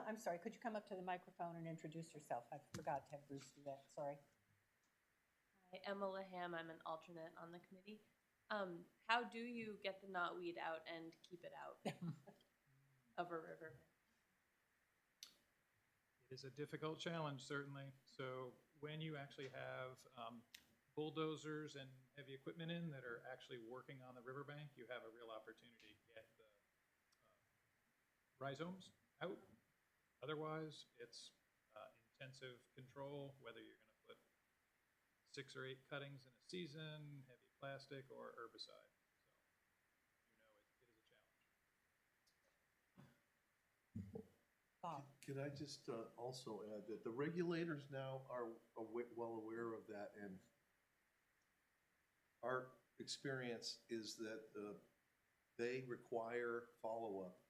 up to the microphone and introduce yourself? I forgot to have Bruce do that, sorry. Hi, Emma Laham, I'm an alternate on the committee. How do you get the knotweed out and keep it out of a river? It is a difficult challenge, certainly. So when you actually have bulldozers and heavy equipment in that are actually working on the riverbank, you have a real opportunity to get the rhizomes out. Otherwise, it's intensive control, whether you're going to put 6 or 8 cuttings in a season, heavy plastic, or herbicide. So, it is a challenge. Can I just also add that the regulators now are well aware of that, and our experience is that they require follow-up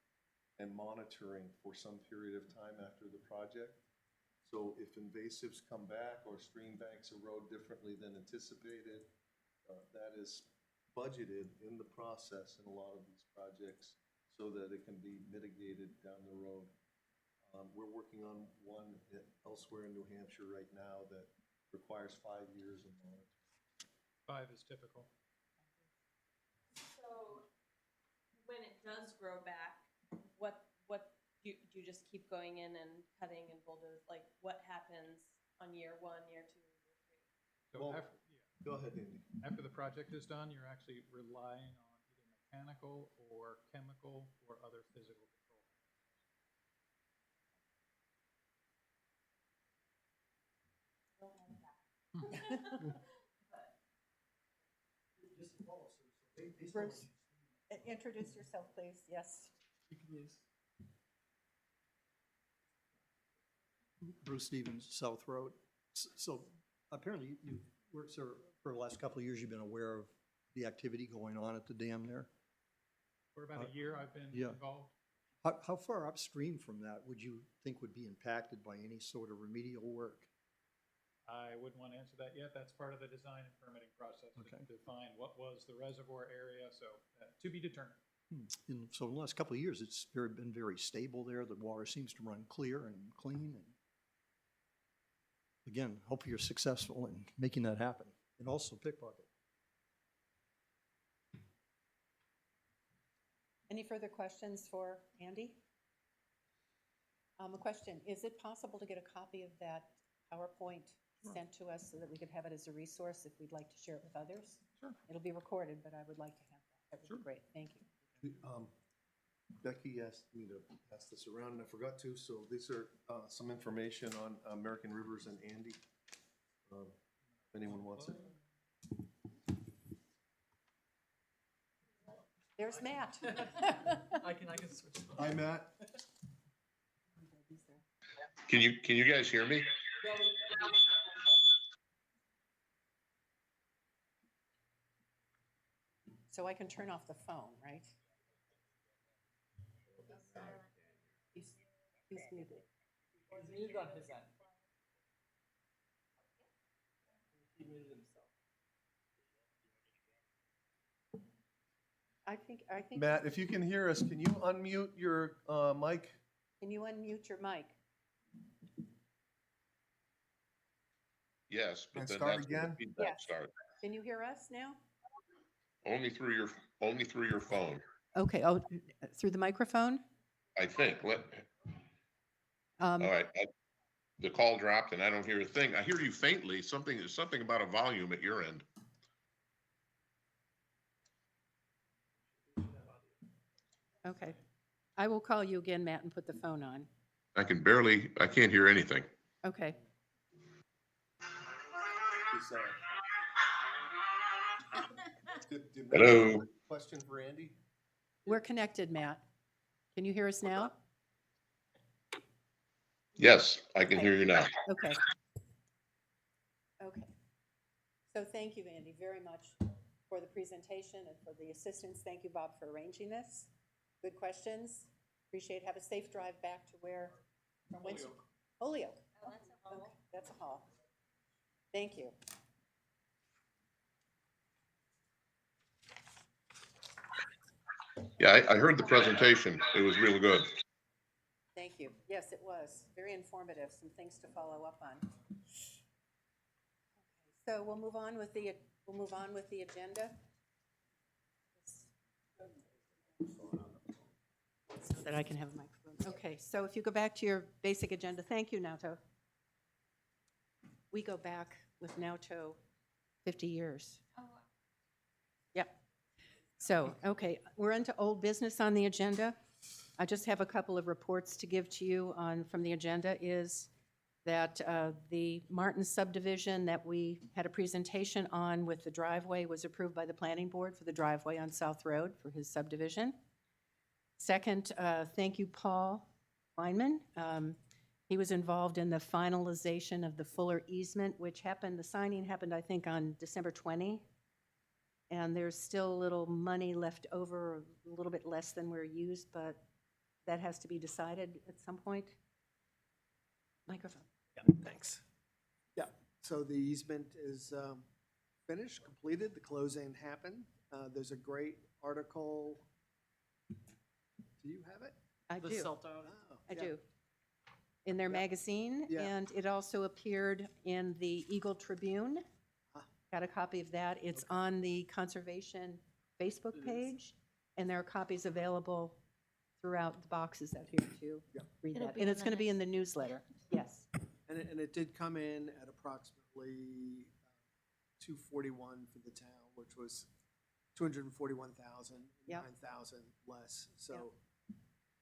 and monitoring for some period of time after the project. So if invasives come back or stream banks erode differently than anticipated, that is budgeted in the process in a lot of these projects so that it can be mitigated down the road. We're working on one elsewhere in New Hampshire right now that requires 5 years of monitoring. 5 is typical. So when it does grow back, what do you just keep going in and cutting and bulldoze? Like what happens on year 1, year 2, year 3? So Well, go ahead, Andy. After the project is done, you're actually relying on either mechanical or chemical or other physical control. Just to follow, so based Bruce, introduce yourself, please. Yes. You can use. Bruce Stevens, South Road. So apparently you've worked, sir, for the last couple of years, you've been aware of the activity going on at the dam there? For about a year, I've been yeah. involved. How far upstream from that would you think would be impacted by any sort of remedial work? I wouldn't want to answer that yet. That's part of the design and permitting process to define what was the reservoir area. So to be determined. And so in the last couple of years, it's been very stable there. The water seems to run clear and clean. And again, hope you're successful in making that happen. And also pickpocket. Any further questions for Andy? A question, is it possible to get a copy of that PowerPoint sent to us so that we could have it as a resource if we'd like to share it with others? Sure. It'll be recorded, but I would like to have that. That would be great. Thank you. Becky asked me to pass this around, and I forgot to, so these are some information on American Rivers and Andy. If anyone wants it. There's Matt. I can switch. Hi, Matt. Can you guys hear me? So I can turn off the phone, right? He's muted. He's muted on his end. He muted himself. I think. Matt, if you can hear us, can you unmute your mic? Can you unmute your mic? Yes, but And then start that's when again? the feedback Yes. starts. Can you hear us now? Only through your phone, Okay. Oh, through the microphone? I think. All Um, right. The call dropped and I don't hear a thing. I hear you faintly. Something about a volume at your end. Okay. I will call you again, Matt, and put the phone on. I can't hear anything. Okay. Hello? Question for Andy? We're connected, Matt. Can you hear us now? Yes, I can hear you now. Okay. Okay. So thank you, Andy, very much for the presentation and for the assistance. Thank you, Bob, for arranging this. Good questions. Appreciate it. Have a safe drive back to where? Holyoke. Oh, that's a Okay, hole. that's a hall. Thank you. Yeah, I heard the presentation. It was really good. Thank you. Yes, it was very informative. Some things to follow up on. Okay, so we'll move on with the agenda. So that I can have a microphone. Okay, so if you go back to your basic agenda, thank you, Naoto. We go back with Naoto 50 years. Oh, wow. Yep. So, okay, we're into old business on the agenda. I just have a couple of reports to give to you from the agenda is that the Martin subdivision that we had a presentation on with the driveway was approved by the planning board for the driveway on South Road for his subdivision. Second, thank you, Paul Weinman. He was involved in the finalization of the Fuller easement, which happened, the signing happened, I think, on December 20. And there's still a little money left over, a little bit less than we're used, but that has to be decided at some point. Microphone. Yeah, thanks. Yeah, so the easement is finished, completed, the closing happened. There's a great article. Do you have it? I The do. Celto. Oh, I yeah. do. In their magazine, Yeah. and it also appeared in the Eagle Tribune. Got a copy of that. It's on the Conservation Facebook page, and there are copies available throughout the boxes out here to read It'll that. be And in it's the going to be in next- the newsletter, yes. And it did come in at approximately 241 for the town, which was 241,000, Yep. 9,000 less. So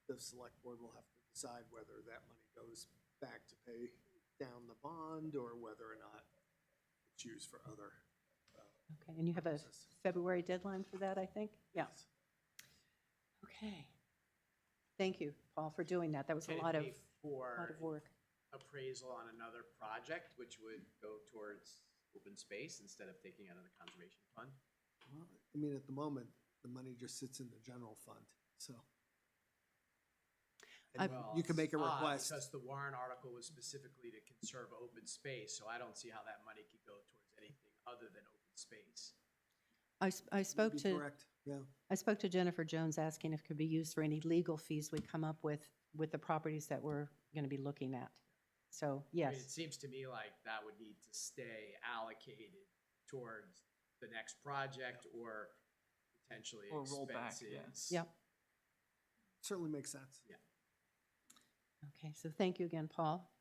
the select board will have to decide whether that money goes back to pay down the bond or whether or not it's used for other. Okay, and you have a February deadline for that, I think? Yeah. Okay. Thank you, Paul, for doing that. That was a Can it lot of, pay for work. appraisal on another project, which would go towards open space instead of taking out of the conservation fund? Well, I mean, at the moment, the money just sits in the general fund, so. And you can make a request. Because the Warren article was specifically to conserve open space, so I don't see how that money could go towards anything other than open space. I spoke Be to, Correct, yeah. I spoke to Jennifer Jones asking if it could be used for any legal fees we come up with the properties that we're going to be looking at. So, I mean, yes. it seems to me like that would need to stay allocated towards the next project or potentially Or roll back, expenses. Yep. Certainly makes sense. Yeah. Okay, so thank you again, Paul,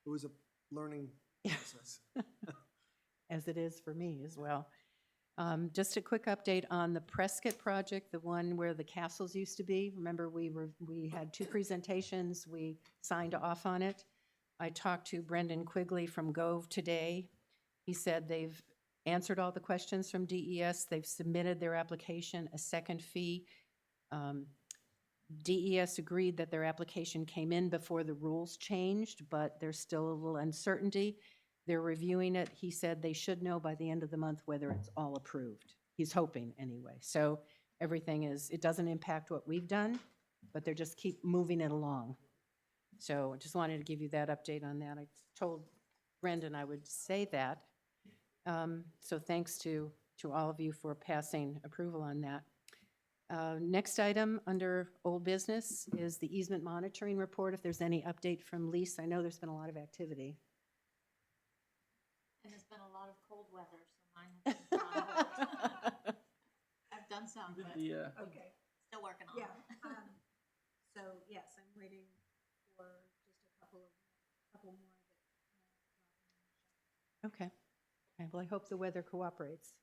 It was a learning process. as it is for me as well. Just a quick update on the Prescott project, the one where the castles used to be. Remember, we had 2 presentations. We signed off on it. I talked to Brendan Quigley from Gove today. He said they've answered all the questions from DES. They've submitted their application, a second fee. DES agreed that their application came in before the rules changed, but there's still a little uncertainty. They're reviewing it. He said they should know by the end of the month whether it's all approved. He's hoping anyway. So everything is, it doesn't impact what we've done, but they're just keep moving it along. So I just wanted to give you that update on that. I told Brendan I would say that. So thanks to all of you for passing approval on that. Next item under old business is the easement monitoring report. If there's any update from Lisa, I know there's been a lot of activity. And there's been a lot of cold weather, so mine has been on hold. I've done some, but Okay. still working on Yeah, it. so yes, I'm waiting for just a couple more that. Okay. Okay, well, I hope the weather cooperates.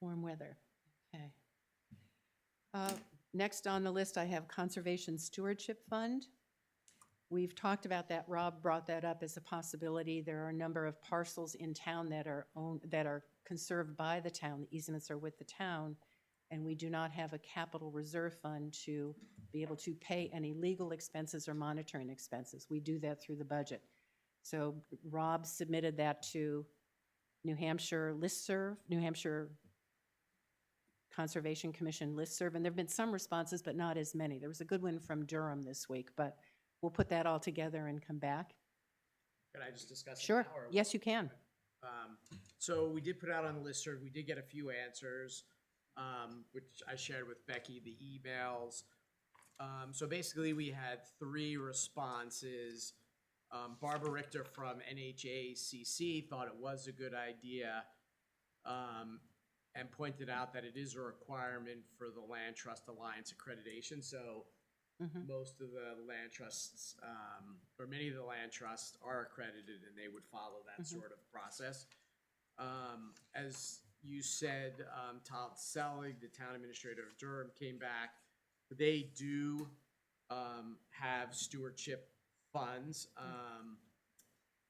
Warm weather. Okay. Next on the list, I have Conservation Stewardship Fund. We've talked about that. Rob brought that up as a possibility. There are a number of parcels in town that are owned, that are conserved by the town. The easements are with the town, and we do not have a capital reserve fund to be able to pay any legal expenses or monitoring expenses. We do that through the budget. So Rob submitted that to New Hampshire listserv, New Hampshire Conservation Commission listserv, and there have been some responses, but not as many. There was a good one from Durham this week, but we'll put that all together and come back. Can I just discuss it Sure. now, or- Yes, you can. So we did put out on the listserv, we did get a few answers, which I shared with Becky, the emails. So basically, we had 3 responses. Barbara Richter from NHACC thought it was a good idea, and pointed out that it is a requirement for the Land Trust Alliance accreditation. So most of the land trusts, or many of the land trusts are accredited, and they would follow that sort of process. As you said, Todd Selig, the town administrator of Durham, came back. They do have stewardship funds,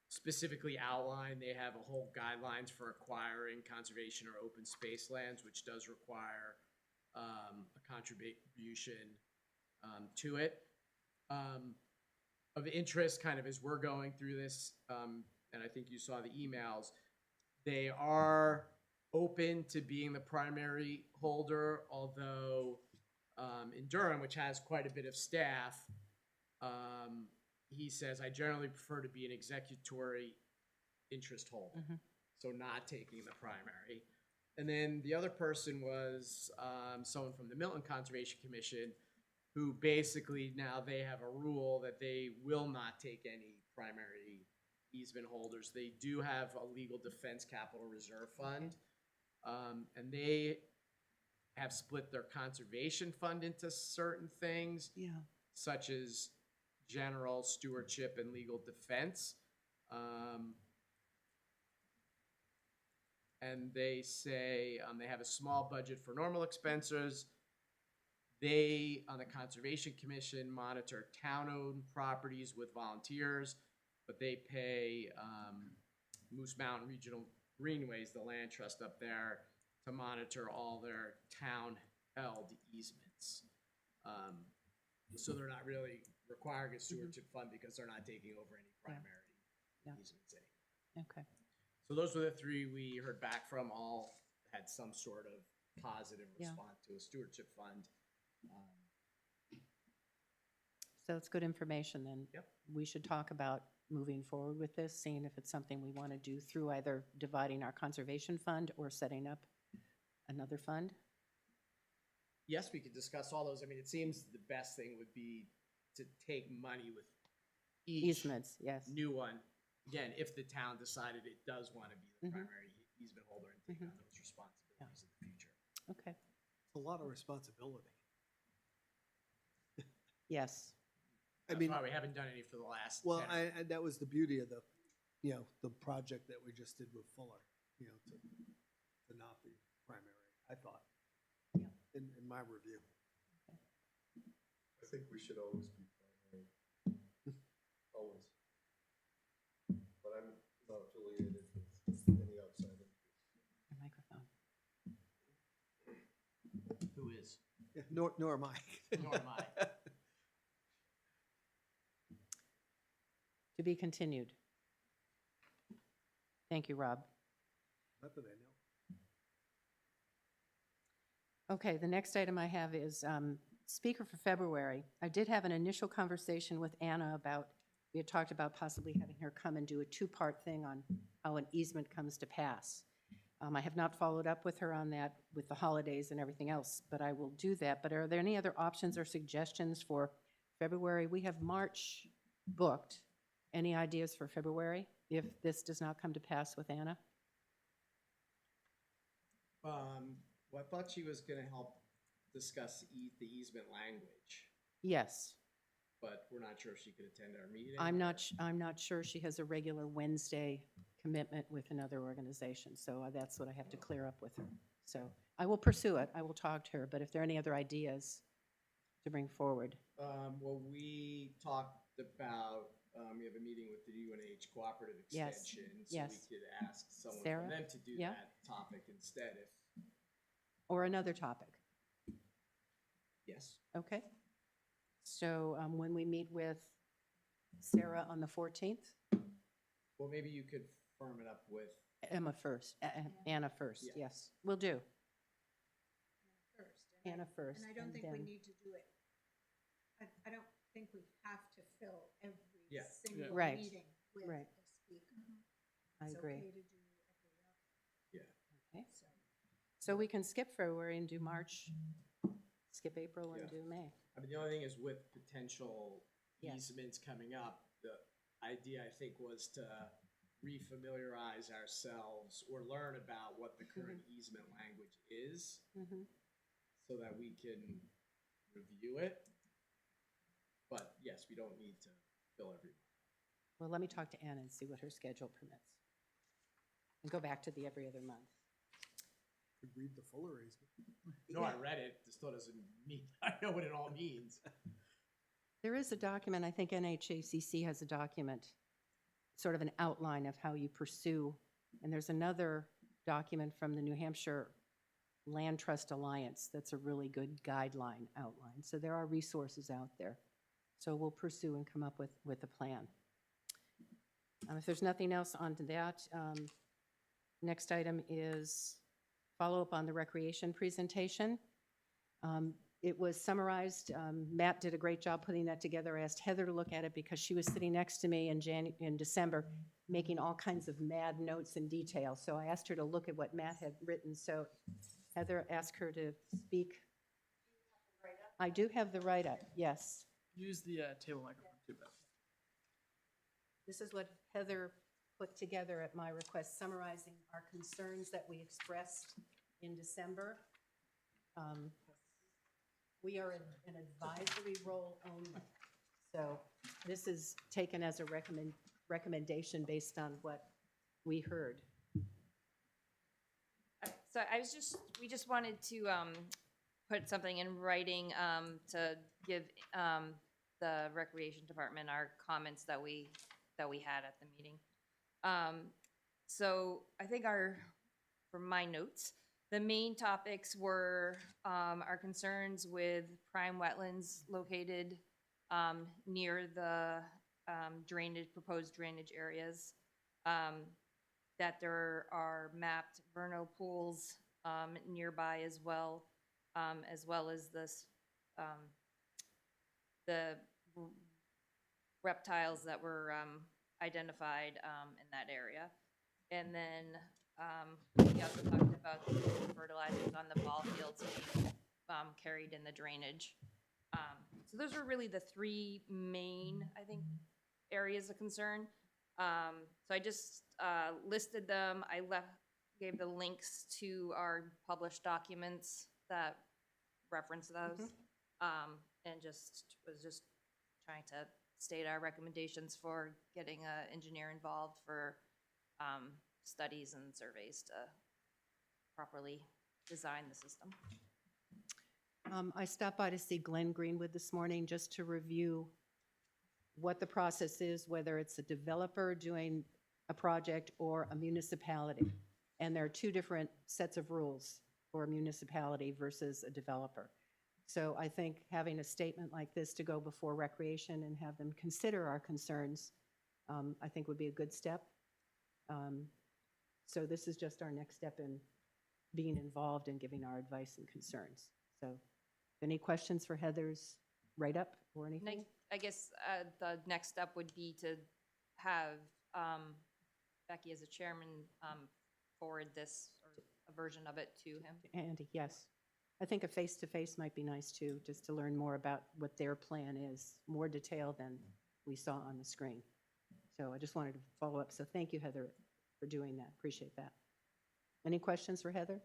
specifically outlined. They have a whole guidelines for acquiring conservation or open space lands, which does require a contribution to it. Of interest, kind of as we're going through this, and I think you saw the emails, they are open to being the primary holder, although in Durham, which has quite a bit of staff, he says, I generally prefer to be an executory interest holder, so not taking the primary. And then the other person was someone from the Milton Conservation Commission, who basically now they have a rule that they will not take any primary easement holders. They do have a legal defense capital reserve fund, and they have split their conservation fund into certain things, such as general stewardship and legal defense. And they say they have a small budget for normal expenses. They, on the Conservation Commission, monitor town-owned properties with volunteers, but they pay Moose Mountain Regional Greenways, the land trust up there, to monitor all their town-held easements. So they're not really requiring a stewardship fund because they're not taking over any primary easements anymore. Okay. So those were the 3 we heard back from. All had some sort of positive response to a stewardship fund. So it's good information then. Yep. We should talk about moving forward with this, seeing if it's something we want to do through either dividing our conservation fund or setting up another fund? Yes, we could discuss all those. I mean, it seems the best thing would be to take money with each Easements, yes. new one. Again, if the town decided it does want to be the Mhm. primary easement holder and take on those responsibilities in the future. Okay, It's a lot of responsibility. yes. I That's mean, why we haven't done any for the last. well, 10 or that was the beauty of the, the project that we just did with Fuller, to not be primary, I thought. Yeah. In my review. I think we should always be primary. Always. But I'm not affiliated with any outside interests. Your microphone. Who is? Yeah, nor am I. Nor am I. To be continued. Thank you, Rob. Not that I know. Okay, the next item I have is speaker for February. I did have an initial conversation with Anna about, we had talked about possibly having her come and do a two-part thing on how an easement comes to pass. I have not followed up with her on that with the holidays and everything else, but I will do that. But are there any other options or suggestions for February? We have March booked. Any ideas for February if this does not come to pass with Anna? Well, I thought she was gonna help discuss the easement language, Yes. but we're not sure if she could attend our meeting. I'm not sure she has a regular Wednesday commitment with another organization, so that's what I have to clear up with her. So I will pursue it, I will talk to her, but if there are any other ideas to bring forward. Well, we talked about, we have a meeting with the UNH Cooperative Yes, Extension, so yes. we could ask someone Sarah? from them to do Yeah. that topic instead if, Or another topic, yes. okay? So when we meet with Sarah on the 14th, Well, maybe you could firm it up with, Anna first, Yeah. yes, will do. First. Anna first. And I don't and think we then- need to do it. I don't think we have to fill every Yeah. single Right. meeting with Right. a speaker. I It's agree. okay to do every other, yeah. Okay. so. So we can skip February and do March, skip April and Yeah. do May. I mean, the only thing is with potential Yes. easements coming up, the idea, I think, was to refamiliarize ourselves or learn about what the current easement language is Mhm. so that we can review it. But yes, we don't need to fill every month. Well, let me talk to Anna and see what her schedule permits. And go back to the every other month. Could read the Fuller easement. No, I read it, this still doesn't mean, I know what it all means. There is a document, I think NHACC has a document, sort of an outline of how you pursue, and there's another document from the New Hampshire Land Trust Alliance that's a really good guideline outline. So there are resources out there. So we'll pursue and come up with a plan. If there's nothing else on to that, next item is follow-up on the recreation presentation. It was summarized. Matt did a great job putting that together. I asked Heather to look at it because she was sitting next to me in December, making all kinds of mad notes and details. So I asked her to look at what Matt had written. So Heather asked her to speak. I do have the write-up, yes. Use the table microphone too, Beth. This is what Heather put together at my request, summarizing our concerns that we expressed in December. We are an advisory role only. So this is taken as a recommendation based on what we heard. So we just wanted to put something in writing to give the recreation department our comments that we had at the meeting. So I think from my notes, the main topics were our concerns with prime wetlands located near the proposed drainage areas, that there are mapped vernal pools nearby as well as this the reptiles that were identified in that area. And then We also talked about the fertilizers on the ball fields being carried in the drainage. So those are really the three main, I think, areas of concern. So I just listed them. I gave the links to our published documents that reference those, and was trying to state our recommendations for getting an engineer involved for studies and surveys to properly design the system. I stopped by to see Glenn Greenwood this morning just to review what the process is, whether it's a developer doing a project or a municipality. And there are two different sets of rules for a municipality versus a developer. So I think having a statement like this to go before Recreation and have them consider our concerns, I think would be a good step. So this is just our next step in being involved and giving our advice and concerns. So any questions for Heather's write-up or anything? I guess the next step would be to have Becky as a chairman forward this, or a version of it to him. Andy, yes. I think a face-to-face might be nice too, just to learn more about what their plan is, more detail than we saw on the screen. So I just wanted to follow up. So thank you, Heather, for doing that. Appreciate that. Any questions for Heather?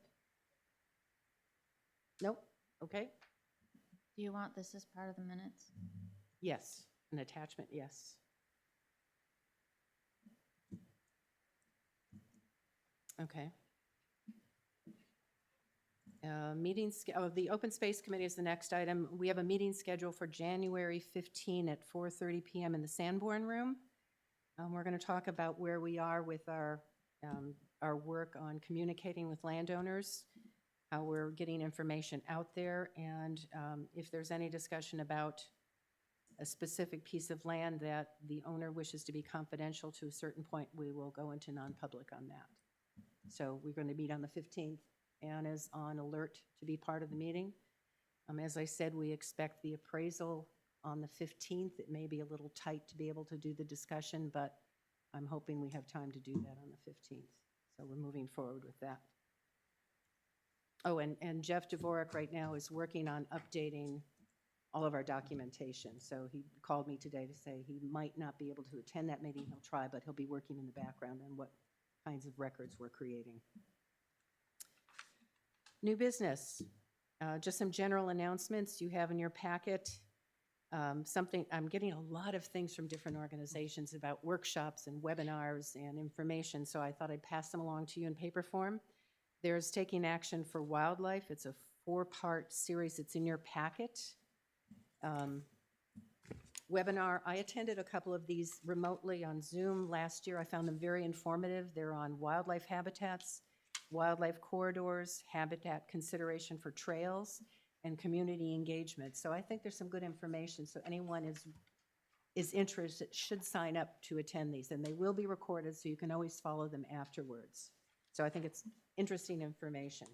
Nope. Okay. Do you want this as part of the minutes? Yes. An attachment, yes. Okay. The Open Space Committee is the next item. We have a meeting scheduled for January 15 at 4:30 p.m. in the Sanborn Room. We're going to talk about where we are with our work on communicating with landowners, how we're getting information out there, and if there's any discussion about a specific piece of land that the owner wishes to be confidential to a certain point, we will go into non-public on that. So we're going to meet on the 15th. Anna's on alert to be part of the meeting. As I said, we expect the appraisal on the 15th. It may be a little tight to be able to do the discussion, but I'm hoping we have time to do that on the 15th. So we're moving forward with that. Oh, and Jeff Dvorak right now is working on updating all of our documentation. So he called me today to say he might not be able to attend that meeting. He'll try, but he'll be working in the background on what kinds of records we're creating. New business, just some general announcements you have in your packet. I'm getting a lot of things from different organizations about workshops and webinars and information, so I thought I'd pass them along to you in paper form. There's Taking Action for Wildlife. It's a 4-part series. It's in your packet. Webinar, I attended a couple of these remotely on Zoom last year. I found them very informative. They're on wildlife habitats, wildlife corridors, habitat consideration for trails, and community engagement. So I think there's some good information. So anyone is interested should sign up to attend these, and they will be recorded, so you can always follow them afterwards. So I think it's interesting information.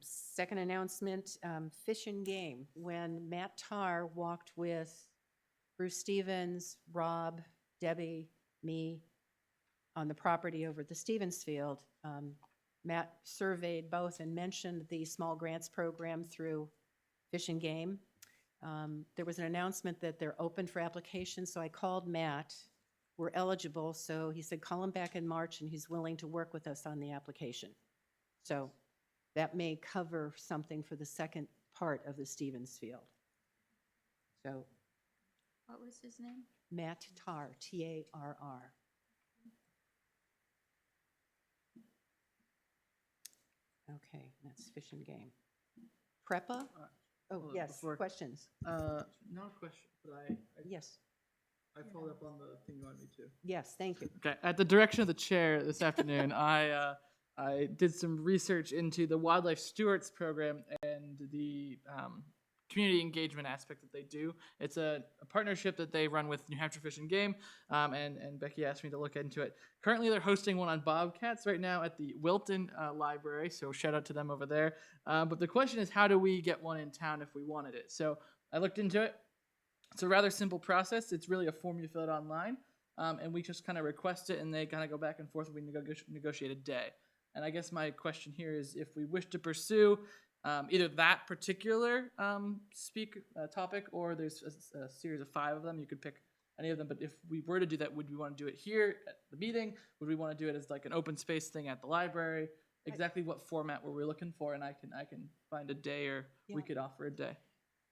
Second announcement, Fish and Game. When Matt Tarr walked with Bruce Stevens, Rob, Debbie, me on the property over at the Stevens Field, Matt surveyed both and mentioned the small grants program through Fish and Game. There was an announcement that they're open for applications, so I called Matt. We're eligible, so he said call him back in March and he's willing to work with us on the application. So that may cover something for the second part of the Stevens Field. So. What was his name? Matt Tarr, T-A-R-R. Okay, that's Fish and Game. PREPA? Oh, yes, questions? Not a question, but yes. I followed up on the thing you wanted me to. Yes, thank you. Okay, at the direction of the chair this afternoon, I did some research into the Wildlife Stewards program and the community engagement aspect that they do. It's a partnership that they run with New Hampshire Fish and Game, and Becky asked me to look into it. Currently, they're hosting one on bobcats right now at the Wilton Library, so shout out to them over there. But the question is, how do we get one in town if we wanted it? So I looked into it. It's a rather simple process. It's really a form you fill out online. and we just kind of request it, and they kind of go back and forth. We negotiate a day. And I guess my question here is, if we wish to pursue either that particular topic, or there's a series of 5 of them, you could pick any of them. But if we were to do that, would we want to do it here at the meeting? Would we want to do it as like an open space thing at the library? Exactly what format were we looking for? And I can find a day, or we could offer a day.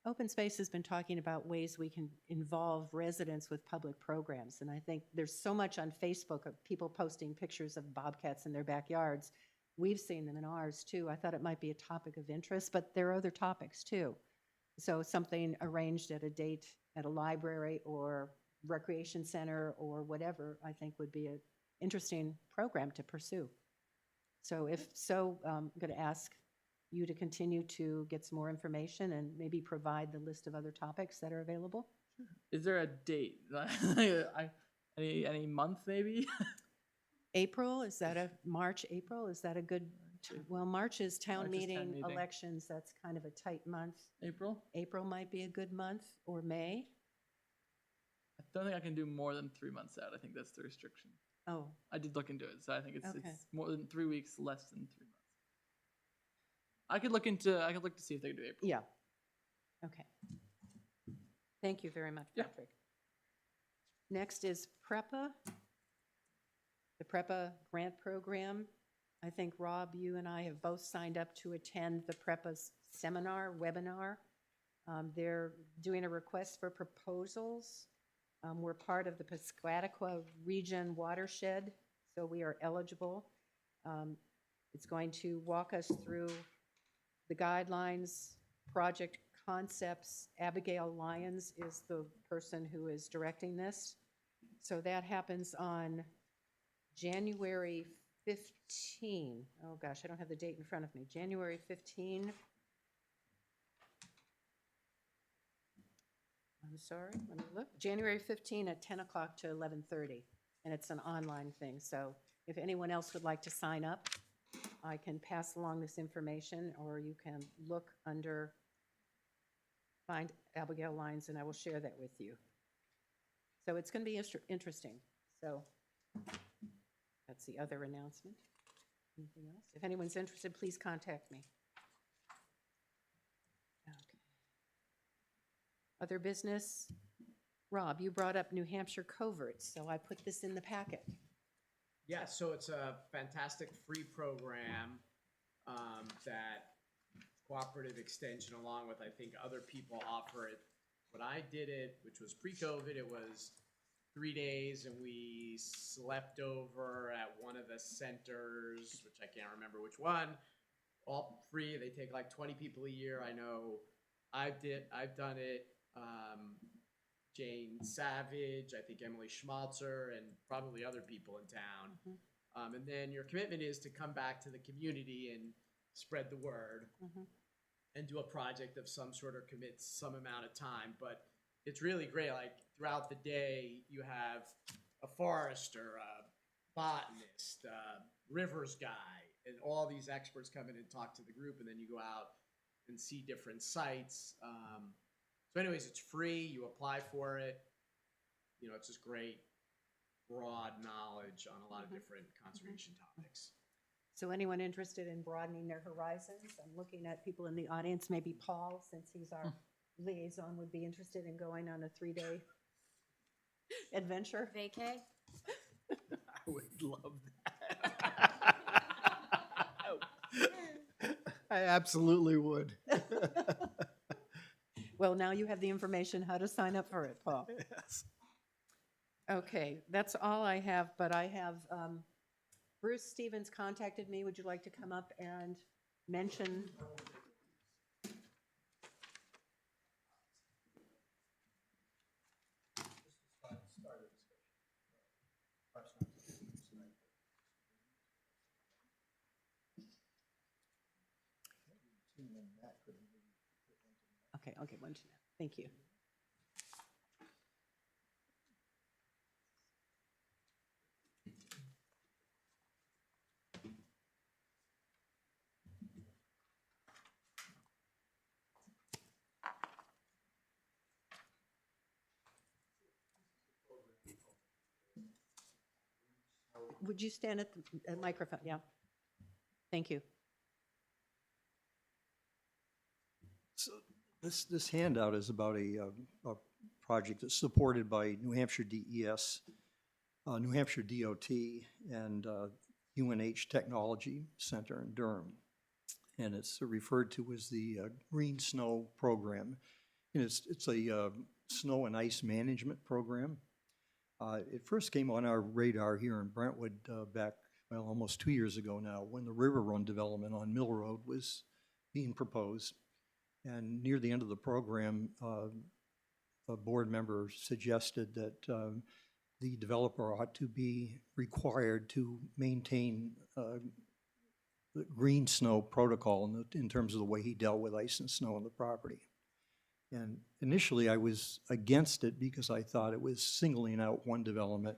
Open Space has been talking about ways we can involve residents with public programs. And I think there's so much on Facebook of people posting pictures of bobcats in their backyards. We've seen them in ours too. I thought it might be a topic of interest, but there are other topics too. So something arranged at a date at a library or recreation center or whatever, I think would be an interesting program to pursue. So if so, I'm going to ask you to continue to get some more information and maybe provide the list of other topics that are available. Is there a date? Any month maybe? April, is that a March, April? Is that a good, well, March is town meeting, elections. That's kind of a tight month. April? April might be a good month, or May. I don't think I can do more than 3 months out. I think that's the restriction. Oh. I did look into it, so I think it's Okay. it's more than 3 weeks, less than 3 months. I could look to see if they could do April. Yeah. Okay. Thank you very much, Patrick. Next is PREPA, the PREPA grant program. I think, Rob, you and I have both signed up to attend the PREPA's webinar. They're doing a request for proposals. We're part of the Piscataqua Region Watershed, so we are eligible. It's going to walk us through the guidelines, project concepts. Abigail Lyons is the person who is directing this. So that happens on January 15. Oh gosh, I don't have the date in front of me. January 15. I'm sorry, let me look. January 15 at 10 o'clock to 11:30, and it's an online thing. So if anyone else would like to sign up, I can pass along this information, or you can look under, find Abigail Lyons, and I will share that with you. So it's going to be interesting. So that's the other announcement. Anything else? If anyone's interested, please contact me. Okay. Other business? Rob, you brought up New Hampshire coverts, so I put this in the packet. Yeah, so it's a fantastic free program that Cooperative Extension, along with I think other people, offer it. When I did it, which was pre-COVID, it was 3 days, and we slept over at one of the centers, which I can't remember which one. All free. They take like 20 people a year. I know I've done it. Jane Savage, I think Emily Schmalzer, and probably other people in town. Mm-hmm. And then your commitment is to come back to the community and spread the word, Mm-hmm. and do a project of some sort, or commit some amount of time. But it's really great. Like throughout the day, you have a forester, a botanist, a rivers guy, and all these experts come in and talk to the group, and then you go out and see different sites. So anyways, it's free. You apply for it. You know, it's just great, broad knowledge on a lot of different conservation topics. So anyone interested in broadening their horizons? I'm looking at people in the audience. Maybe Paul, since he's our liaison, would be interested in going on a 3-day adventure. Vacay? I would love that. I absolutely would. Well, now you have the information how to sign up for it, Paul. Yes. Okay, that's all I have, but I have, Bruce Stevens contacted me. Would you like to come up and mention? Okay, I'll get one to now. Thank you. would you stand at the microphone? Yeah. Thank you. So this handout is about a project that's supported by New Hampshire DES, New Hampshire DOT, and UNH Technology Center in Durham. And it's referred to as the Green Snow Program. And it's a snow and ice management program. It first came on our radar here in Brentwood back, well, almost 2 years ago now, when the River Run development on Mill Road was being proposed. And near the end of the program, a board member suggested that the developer ought to be required to maintain the green snow protocol in terms of the way he dealt with ice and snow on the property. And initially I was against it because I thought it was singling out one development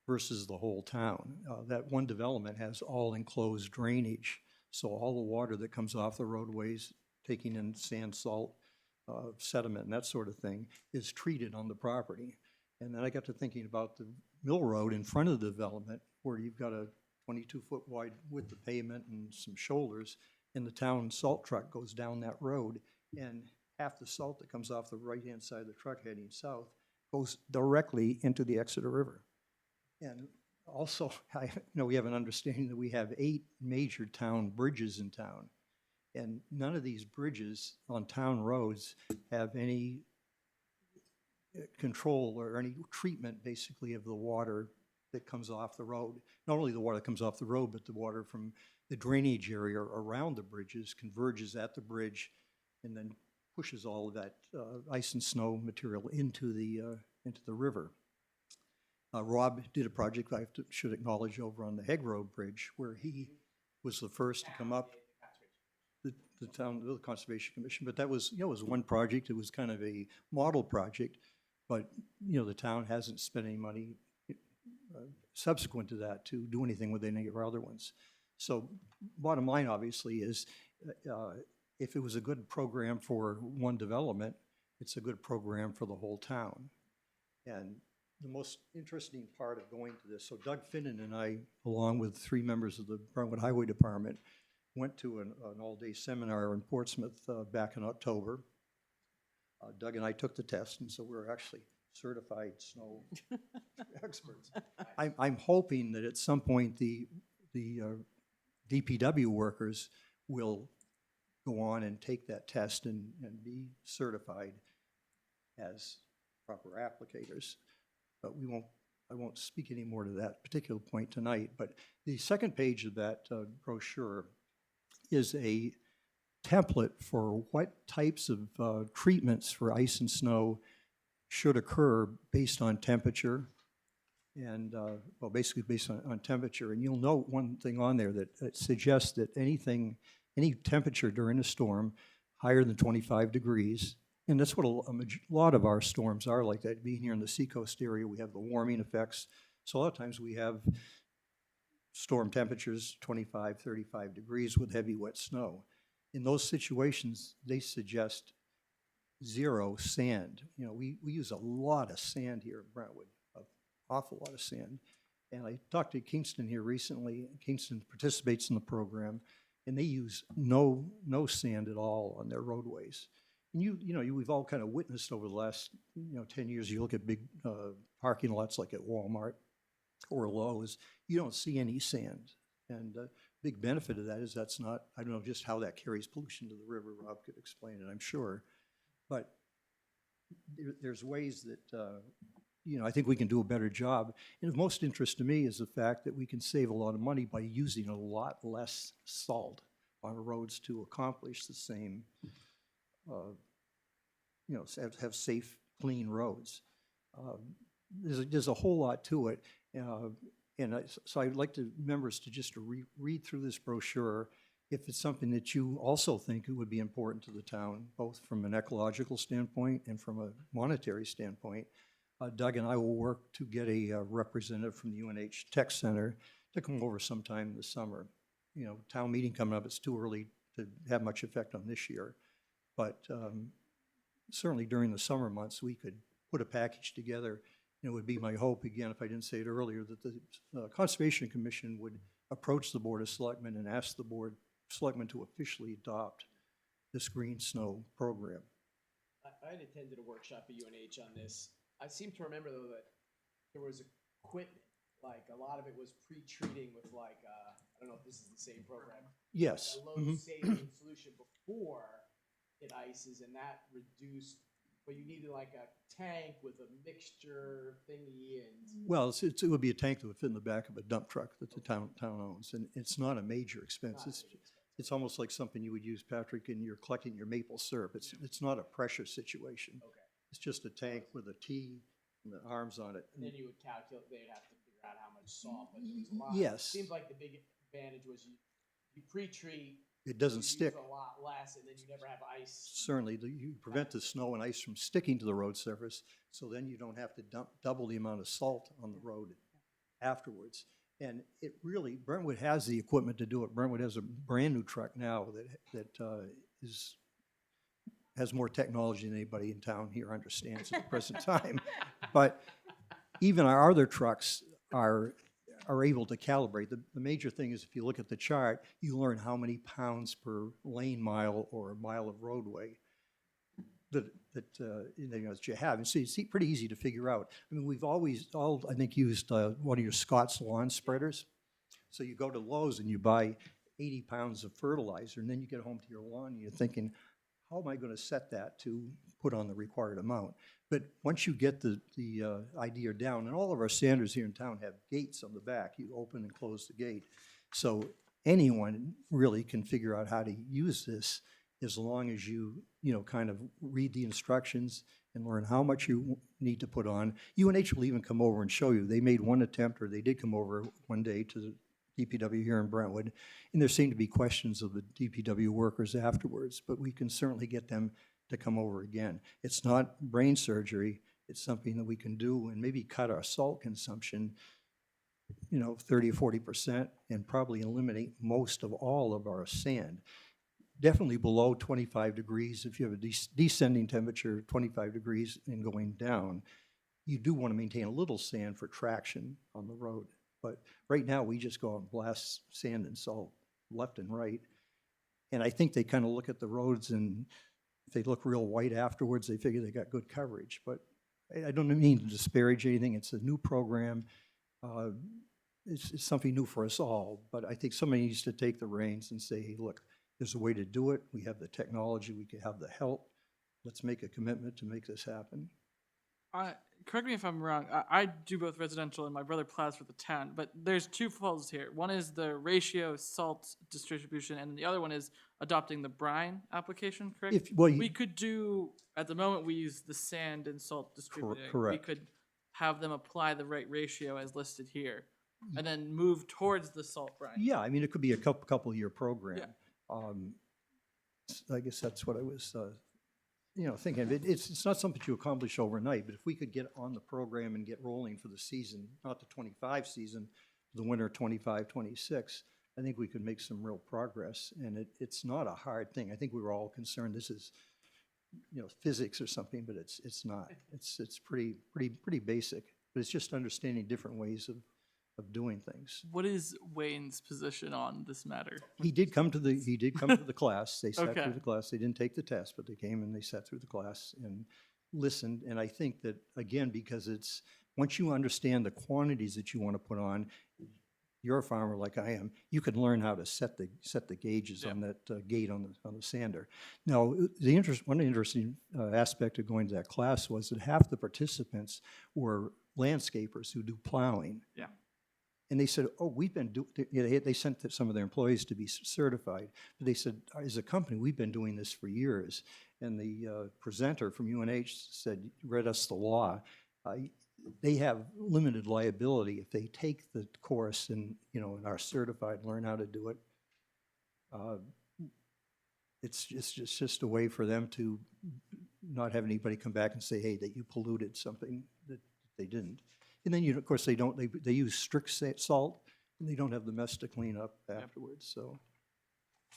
versus the whole town. That one development has all enclosed drainage, so all the water that comes off the roadways, taking in sand, salt, sediment, and that sort of thing, is treated on the property. And then I got to thinking about the Mill Road in front of the development, where you've got a 22-foot wide width of pavement and some shoulders, and the town salt truck goes down that road, and half the salt that comes off the right-hand side of the truck heading south goes directly into the Exeter River. And also, I know we have an understanding that we have 8 major town bridges in town, and none of these bridges on town roads have any control or any treatment, basically, of the water that comes off the road. Not only the water that comes off the road, but the water from the drainage area around the bridges converges at the bridge and then pushes all of that ice and snow material into the river. Rob did a project, should acknowledge, over on the Hegg Road Bridge, where he was the first to come up. The Conservation Commission, but that was, was one project. It was kind of a model project, but the town hasn't spent any money subsequent to that to do anything with any of our other ones. So bottom line, obviously, is if it was a good program for one development, it's a good program for the whole town. And the most interesting part of going to this, so Doug Finnan and I, along with 3 members of the Brentwood Highway Department, went to an all-day seminar in Portsmouth back in October. Doug and I took the test, and so we're actually certified snow experts. I'm hoping that at some point the DPW workers will go on and take that test and be certified as proper applicators. But I won't speak any more to that particular point tonight. But the second page of that brochure is a template for what types of treatments for ice and snow should occur based on temperature and, well, basically based on temperature. And you'll note one thing on there that suggests that any temperature during a storm higher than 25 degrees, and that's what a lot of our storms are like that. Being here in the seacoast area, we have the warming effects. So a lot of times we have storm temperatures 25, 35 degrees with heavy wet snow. In those situations, they suggest 0 sand. We use a lot of sand here at Brentwood, an awful lot of sand. And I talked to Kingston here recently. Kingston participates in the program, and they use no sand at all on their roadways. And we've all kind of witnessed over the last 10 years. You look at big parking lots like at Walmart or Lowe's, you don't see any sand. And big benefit of that is that's not, I don't know just how that carries pollution to the river. Rob could explain it, I'm sure. But there's ways that, I think we can do a better job. And of most interest to me is the fact that we can save a lot of money by using a lot less salt on roads to accomplish the same, have safe, clean roads. There's a whole lot to it. So I'd like members to just read through this brochure if it's something that you also think it would be important to the town, both from an ecological standpoint and from a monetary standpoint. Doug and I will work to get a representative from the UNH Tech Center to come over sometime this summer. Town meeting coming up, it's too early to have much effect on this year. But certainly during the summer months, we could put a package together it would be my hope, again, if I didn't say it earlier, that the Conservation Commission would approach the Board of Selectmen and ask the Board of Selectmen to officially adopt this green snow program. I had attended a workshop at UNH on this. I seem to remember though that there was equipment, like a lot of it was pre-treating with like, I don't know if this is the same program. Yes. A low saline solution before it ices, and that reduced, but you needed like a tank with a mixture thingy and. Well, it would be a tank that would fit in the back of a dump truck that the town owns, and it's not a major expense. It's almost like something you would use, Patrick, and you're collecting your maple syrup. It's not a pressure situation. Okay. It's just a tank with a T and the arms on it. And then you would calculate, they'd have to figure out how much salt, but it was a lot. Yes. It seemed like the big advantage was you pre-treat. It doesn't you stick. use a lot less, and then you never have ice. Certainly, you prevent the snow and ice from sticking to the road surface, so then you don't have to dump double the amount of salt on the road afterwards. And it really, Brentwood has the equipment to do it. Brentwood has a brand new truck now that has more technology than anybody in town here understands at the present time. But even our other trucks are able to calibrate. The major thing is, if you look at the chart, you learn how many pounds per lane mile or a mile of roadway that you have. And so it's pretty easy to figure out. I mean, we've always all, I think, used one of your Scott's lawn spreaders. So you go to Lowe's and you buy 80 pounds of fertilizer, and then you get home to your lawn and you're thinking, how am I going to set that to put on the required amount? But once you get the idea down, and all of our sanders here in town have gates on the back, you open and close the gate. So anyone really can figure out how to use this, as long as you kind of read the instructions and learn how much you need to put on. UNH will even come over and show you. They made one attempt, or they did come over one day to the DPW here in Brentwood, and there seemed to be questions of the DPW workers afterwards, but we can certainly get them to come over again. It's not brain surgery. It's something that we can do, and maybe cut our salt consumption 30 or 40%, and probably eliminate most of all of our sand. Definitely below 25 degrees. If you have a descending temperature, 25 degrees and going down, you do want to maintain a little sand for traction on the road. But right now, we just go out and blast sand and salt left and right. And I think they kind of look at the roads, and if they look real white afterwards, they figure they got good coverage. But I don't mean to disparage anything. It's a new program. It's something new for us all. But I think somebody needs to take the reins and say, hey, look, there's a way to do it. We have the technology. We can have the help. Let's make a commitment to make this happen. Correct me if I'm wrong. I do both residential, and my brother plows for the town. But there's two falls here. One is the ratio salt distribution, and the other one is adopting the brine application. Correct? We could do, at the moment, we use the sand and salt distributing. Correct. We could have them apply the right ratio as listed here, and then move towards the salt brine. Yeah, I mean, it could be a couple year program. Yeah. I guess that's what I was thinking. It's not something you accomplish overnight, but if we could get on the program and get rolling for the season, not the 25 season, the winter 25, 26, I think we could make some real progress. And it's not a hard thing. I think we were all concerned this is, physics or something, but it's not. It's pretty basic. But it's just understanding different ways of doing things. What is Wayne's position on this matter? He did come to the class. They sat through the class. They didn't take the test, but they came and they sat through the class and listened. And I think that, again, because it's, once you understand the quantities that you want to put on, you're a farmer like I am, you can learn how to set the gauges on that gate on the sander. Now, one interesting aspect of going to that class was that half the participants were landscapers who do plowing. Yeah. And they said, oh, we've been doing, they sent some of their employees to be certified. But they said, as a company, we've been doing this for years. And the presenter from UNH said, read us the law. They have limited liability if they take the course and are certified, learn how to do it. It's just a way for them to not have anybody come back and say, hey, that you polluted something that they didn't. And then, of course, they use strict salt, and they don't have the mess to clean up afterwards. So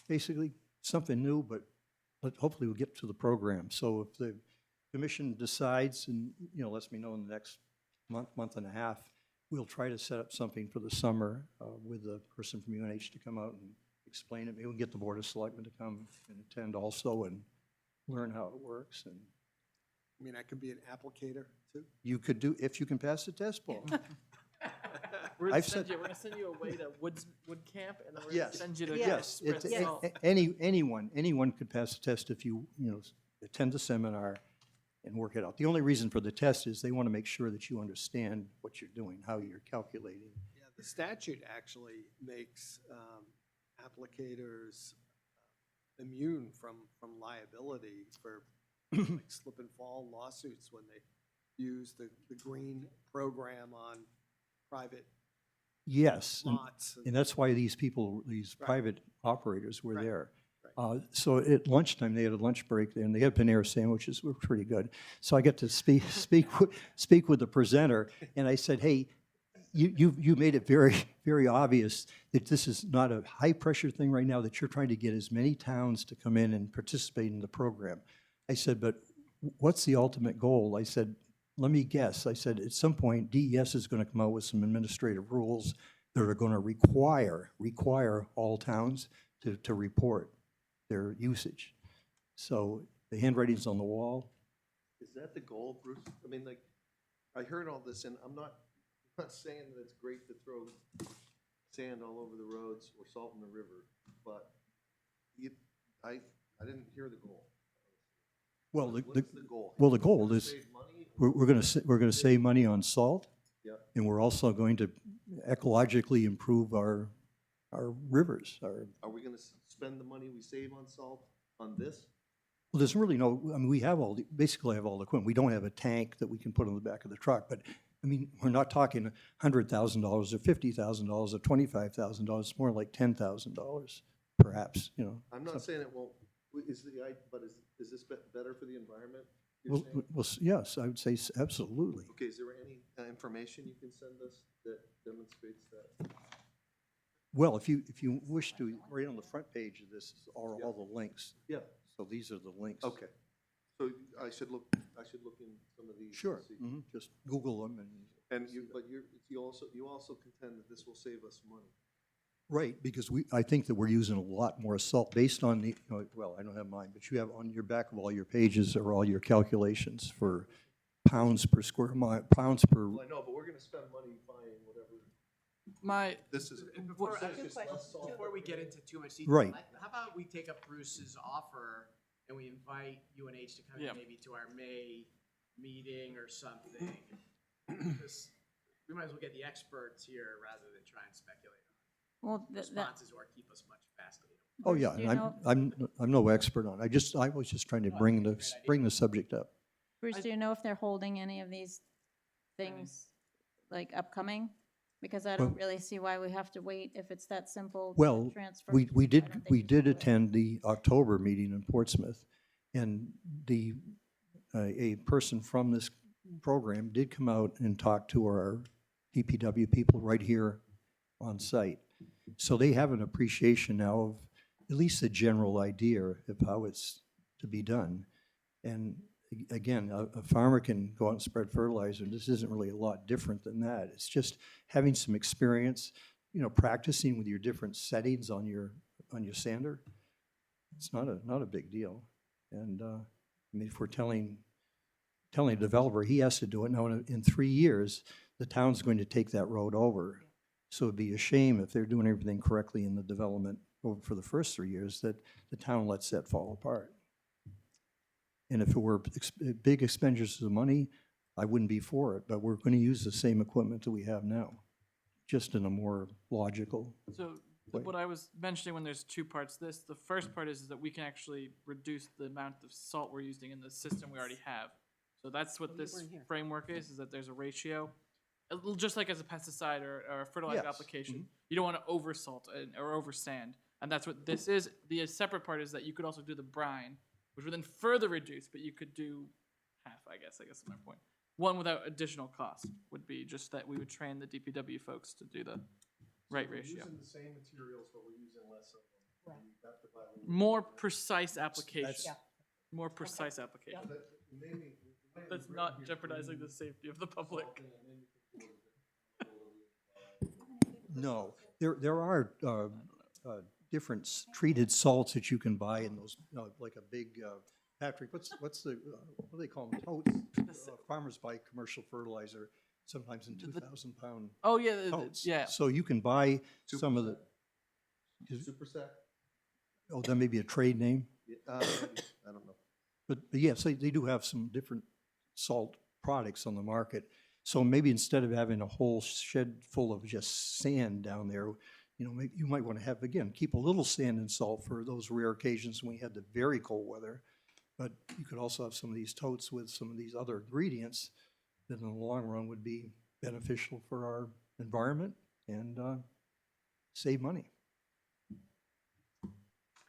basically, something new, but hopefully we'll get to the program. So if the commission decides and, lets me know in the next month and a half. We'll try to set up something for the summer with a person from UNH to come out and explain it. Maybe we'll get the Board of Selectmen to come and attend also and learn how it works. And I mean, I could be an applicator too. you could do, if you can pass the test, Paul. We're I've gonna said- send you away to wood camp, and then we're Yes. gonna send you to Yes, Express it's, Salt. anyone could pass the test if you attend the seminar and work it out. The only reason for the test is they want to make sure that you understand what you're doing, how you're calculating. Yeah, the statute actually makes applicators immune from liability for like slip and fall lawsuits when they use the green program on private Yes, lots. and that's why these people, these Right. private operators were Right. there. So at lunchtime, they had a lunch break there, and they had Panera sandwiches, were pretty good. So I got to speak with the presenter, and I said, hey, you made it very, very obvious that this is not a high-pressure thing right now, that you're trying to get as many towns to come in and participate in the program. I said, but what's the ultimate goal? I said, let me guess. I said, at some point, DES is going to come out with some administrative rules that are going to require all towns to report their usage. So the handwriting's on the wall. Is that the goal, Bruce? I mean, like, I heard all this, and I'm not saying that it's great to throw sand all over the roads or salt in the river, but I didn't hear the goal. Well, What's the goal? Well, the goal is Save money? we're going to save money on salt, Yep. and we're also going to ecologically improve our rivers. Are we gonna spend the money we save on salt on this? Well, there's really no. I mean, we have basically have all the equipment. We don't have a tank that we can put on the back of the truck, but I mean, we're not talking $100,000 or $50,000 or $25,000. It's more like $10,000, perhaps. I'm not saying it won't. But is this better for the environment? You're saying? Well, yes, I would say absolutely. Okay, is there any information you can send us that demonstrates that? Well, if you wish to, right on the front page of this are all the links. Yeah. So these are the links. Okay. So I should look in some of these. to Sure. see. Just Google them And you also contend that this will save us money. Right, because I think that we're using a lot more salt based on the, well, I don't have mine, but you have on your back of all your pages are all your calculations for pounds per square mile, pounds per. Well, I know, but we're gonna spend money buying whatever. This is. Before we get into too much detail, Right. how about we take up Bruce's offer and we invite UNH to come in maybe to our May meeting or something? Because we might as well get the experts here rather than try and speculate on responses or keep us much faster. Oh, yeah, and I'm no expert on it. I was just trying to bring the subject up. Bruce, do you know if they're holding any of these things like upcoming? Because I don't really see why we have to wait if it's that simple to Well, transfer. we did attend the October meeting in Portsmouth, and a person from this program did come out and talk to our DPW people right here on site. So they have an appreciation now of at least a general idea of how it's to be done. And again, a farmer can go out and spread fertilizer. This isn't really a lot different than that. It's just having some experience, practicing with your different settings on your sander. It's not a big deal. And I mean, if we're telling a developer he has to do it now, in 3 years, the town's going to take that road over. So it'd be a shame if they're doing everything correctly in the development for the first 3 years that the town lets that fall apart. And if it were big expenditures of money, I wouldn't be for it, but we're going to use the same equipment that we have now, just in a more logical So way. what I was mentioning when there's two parts to this, the first part is that we can actually reduce the amount of salt we're using in the system we already have. So that's what this framework is that there's a ratio. Just like as a pesticide or a fertilizer Yes. application, you don't want to oversalt or oversand. And that's what this is. The separate part is that you could also do the brine, which would then further reduce, but you could do half, I guess is my point. One without additional cost would be just that we would train the DPW folks to do the right ratio. We're using the same materials, but we're using less of them. Right. You have to buy a little More bit. precise application. That's- More precise application. But maybe That's not jeopardizing the safety of the public. No, there are different treated salts that you can buy in those, like a big, Patrick, what's the, what do they call them, totes? Farmers buy commercial fertilizer, sometimes in 2,000-pound Oh, yeah, totes. yeah. So you can buy some of the. Super Sec? Oh, that may be a trade name. I don't know. But yes, they do have some different salt products on the market. So maybe instead of having a whole shed full of just sand down there, maybe you might want to have, again, keep a little sand and salt for those rare occasions when we had the very cold weather. But you could also have some of these totes with some of these other ingredients that in the long run would be beneficial for our environment and save money.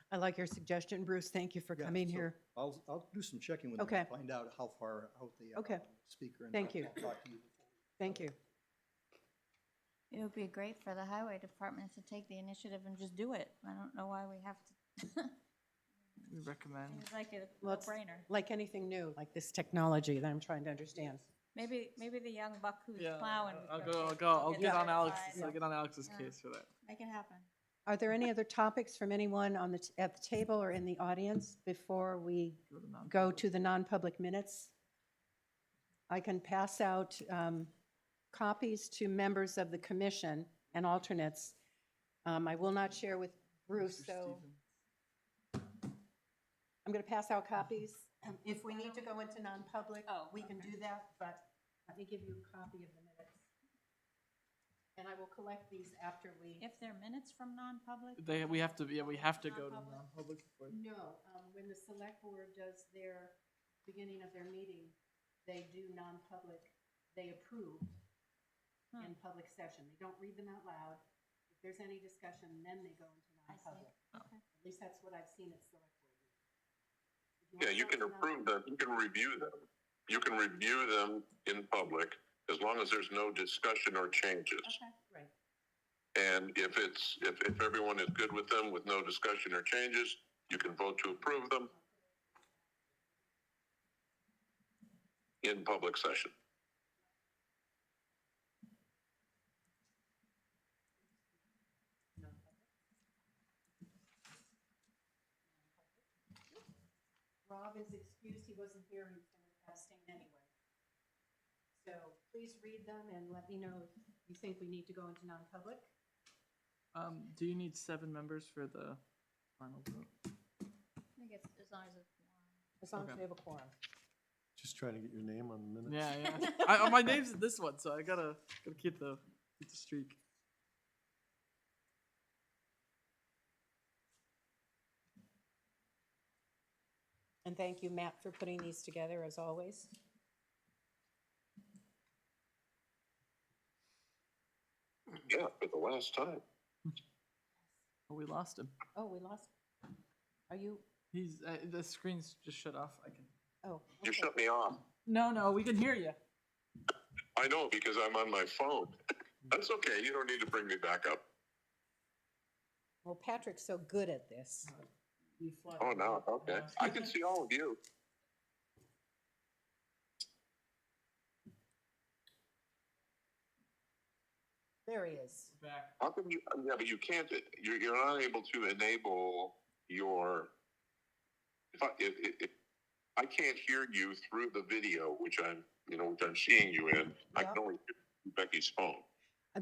I like your suggestion, Bruce. Thank you for Yeah, coming so here. I'll do some checking with them Okay. and find out how far out the Okay. speaker. And Thank you. I'll talk to you. Thank you. It would be great for the highway department to take the initiative and just do it. I don't know why we have to. We recommend. It's like a Well, it's no-brainer. like anything new, like this technology that I'm trying to understand. Maybe the young buck who's Yeah, plowing. I'll can get on certified. Alex's. I'll get on Alex's case for that. Make it happen. Are there any other topics from anyone on at the table or in the audience before we go to the non-public minutes? I can pass out copies to members of the commission and alternates. I will not share with Bruce, so I'm going to pass out copies. If we need to go into non-public, we can do that, but let me give you a copy of the minutes. And I will collect these after we. If they're minutes from non-public? We have to go to non-public. No, when the select board does their beginning of their meeting, they do non-public, they approve in public session. They don't read them out loud. If there's any discussion, then they go into non-public. Okay. At least that's what I've seen at select board. Yeah, you can approve them, you can review them. You can review them in public as long as there's no discussion or changes. Okay, right. And if everyone is good with them with no discussion or changes, you can vote to approve them in public session. Rob is excused, he wasn't here, he's going to abstain anyway. So please read them and let me know if you think we need to go into non-public. Do you need 7 members for the final vote? I think it's as long as it's As long as Okay. we have a quorum. Just trying to get your name on the minutes. Yeah. My name's in this one, so I gotta keep the streak. And thank you, Matt, for putting these together as always. Yeah, for the last time. Oh, we lost him. Oh, we lost. Are you? He's the screen's just shut off. I can. Oh. You shut me off. No, we can hear you. I know because I'm on my phone. That's okay. You don't need to bring me back up. Well, Patrick's so good at this. Oh, no. Okay. I can see all of you. There he is. Back. How come you? Yeah, but you can't. You're not able to enable your. If I can't hear you through the video, which I'm seeing you in. I can only hear Becky's phone.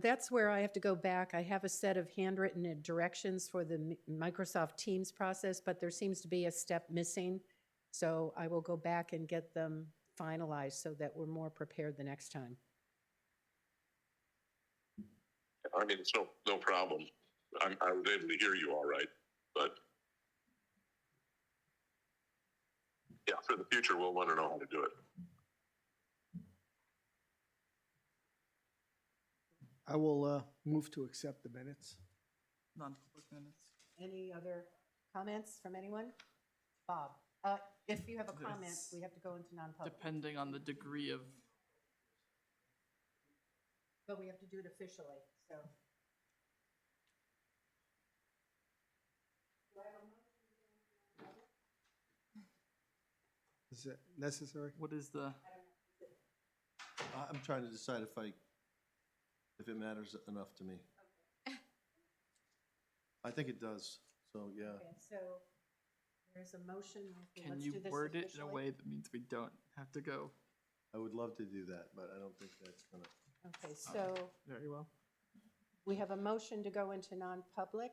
That's where I have to go back. I have a set of handwritten directions for the Microsoft Teams process, but there seems to be a step missing. So I will go back and get them finalized so that we're more prepared the next time. I mean, it's no problem. I was able to hear you all right, but yeah, for the future, we'll want to know how to do it. I will move to accept the minutes. Non-public minutes. Any other comments from anyone? Bob, if you have a comment, we have to go into non-public. Depending on the degree of. But we have to do it officially, so. Is it necessary? What is the? I'm trying to decide if it matters enough to me. I think it does, so yeah. Okay, so there's a motion. Can Let's you do this word it in a officially. way that means we don't have to go? I would love to do that, but I don't think that's gonna. Okay, so Very well. we have a motion to go into non-public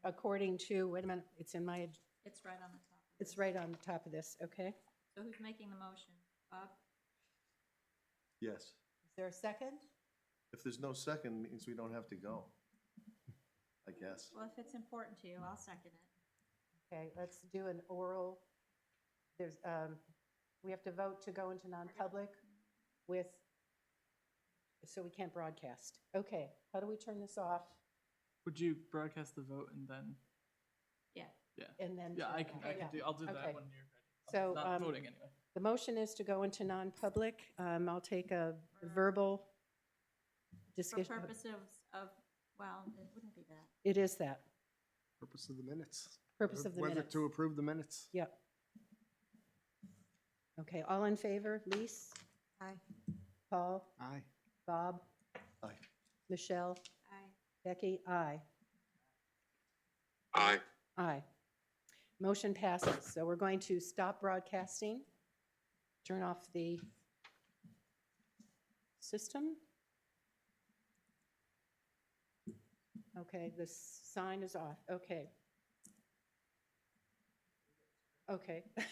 according to, wait a minute, it's in my, It's right on the top. it's right on the top of this, okay? So who's making the motion? Bob? Yes. Is there a second? If there's no second, it means we don't have to go. I guess. Well, if it's important to you, I'll second it. Okay, let's do an oral, there's, we have to vote to go into non-public with, so we can't broadcast. Okay, how do we turn this off? Would you broadcast the vote and then? Yeah. Yeah. And then. Yeah, turn I it can, off? I can Yeah. do, I'll do Okay. that when you're ready. So, Not voting anyway. the motion is to go into non-public. I'll take a verbal For discussion. purposes of, well, it wouldn't be that. It is that. Purpose of the minutes. Purpose of the Whether minutes. to approve the minutes. Yep. Okay, all in favor? Lise? Aye. Paul? Aye. Bob? Aye. Michelle? Aye. Becky? Aye. Aye. Aye. Motion passes. So we're going to stop broadcasting, turn off the system. Okay, the sign is off. Okay. Okay.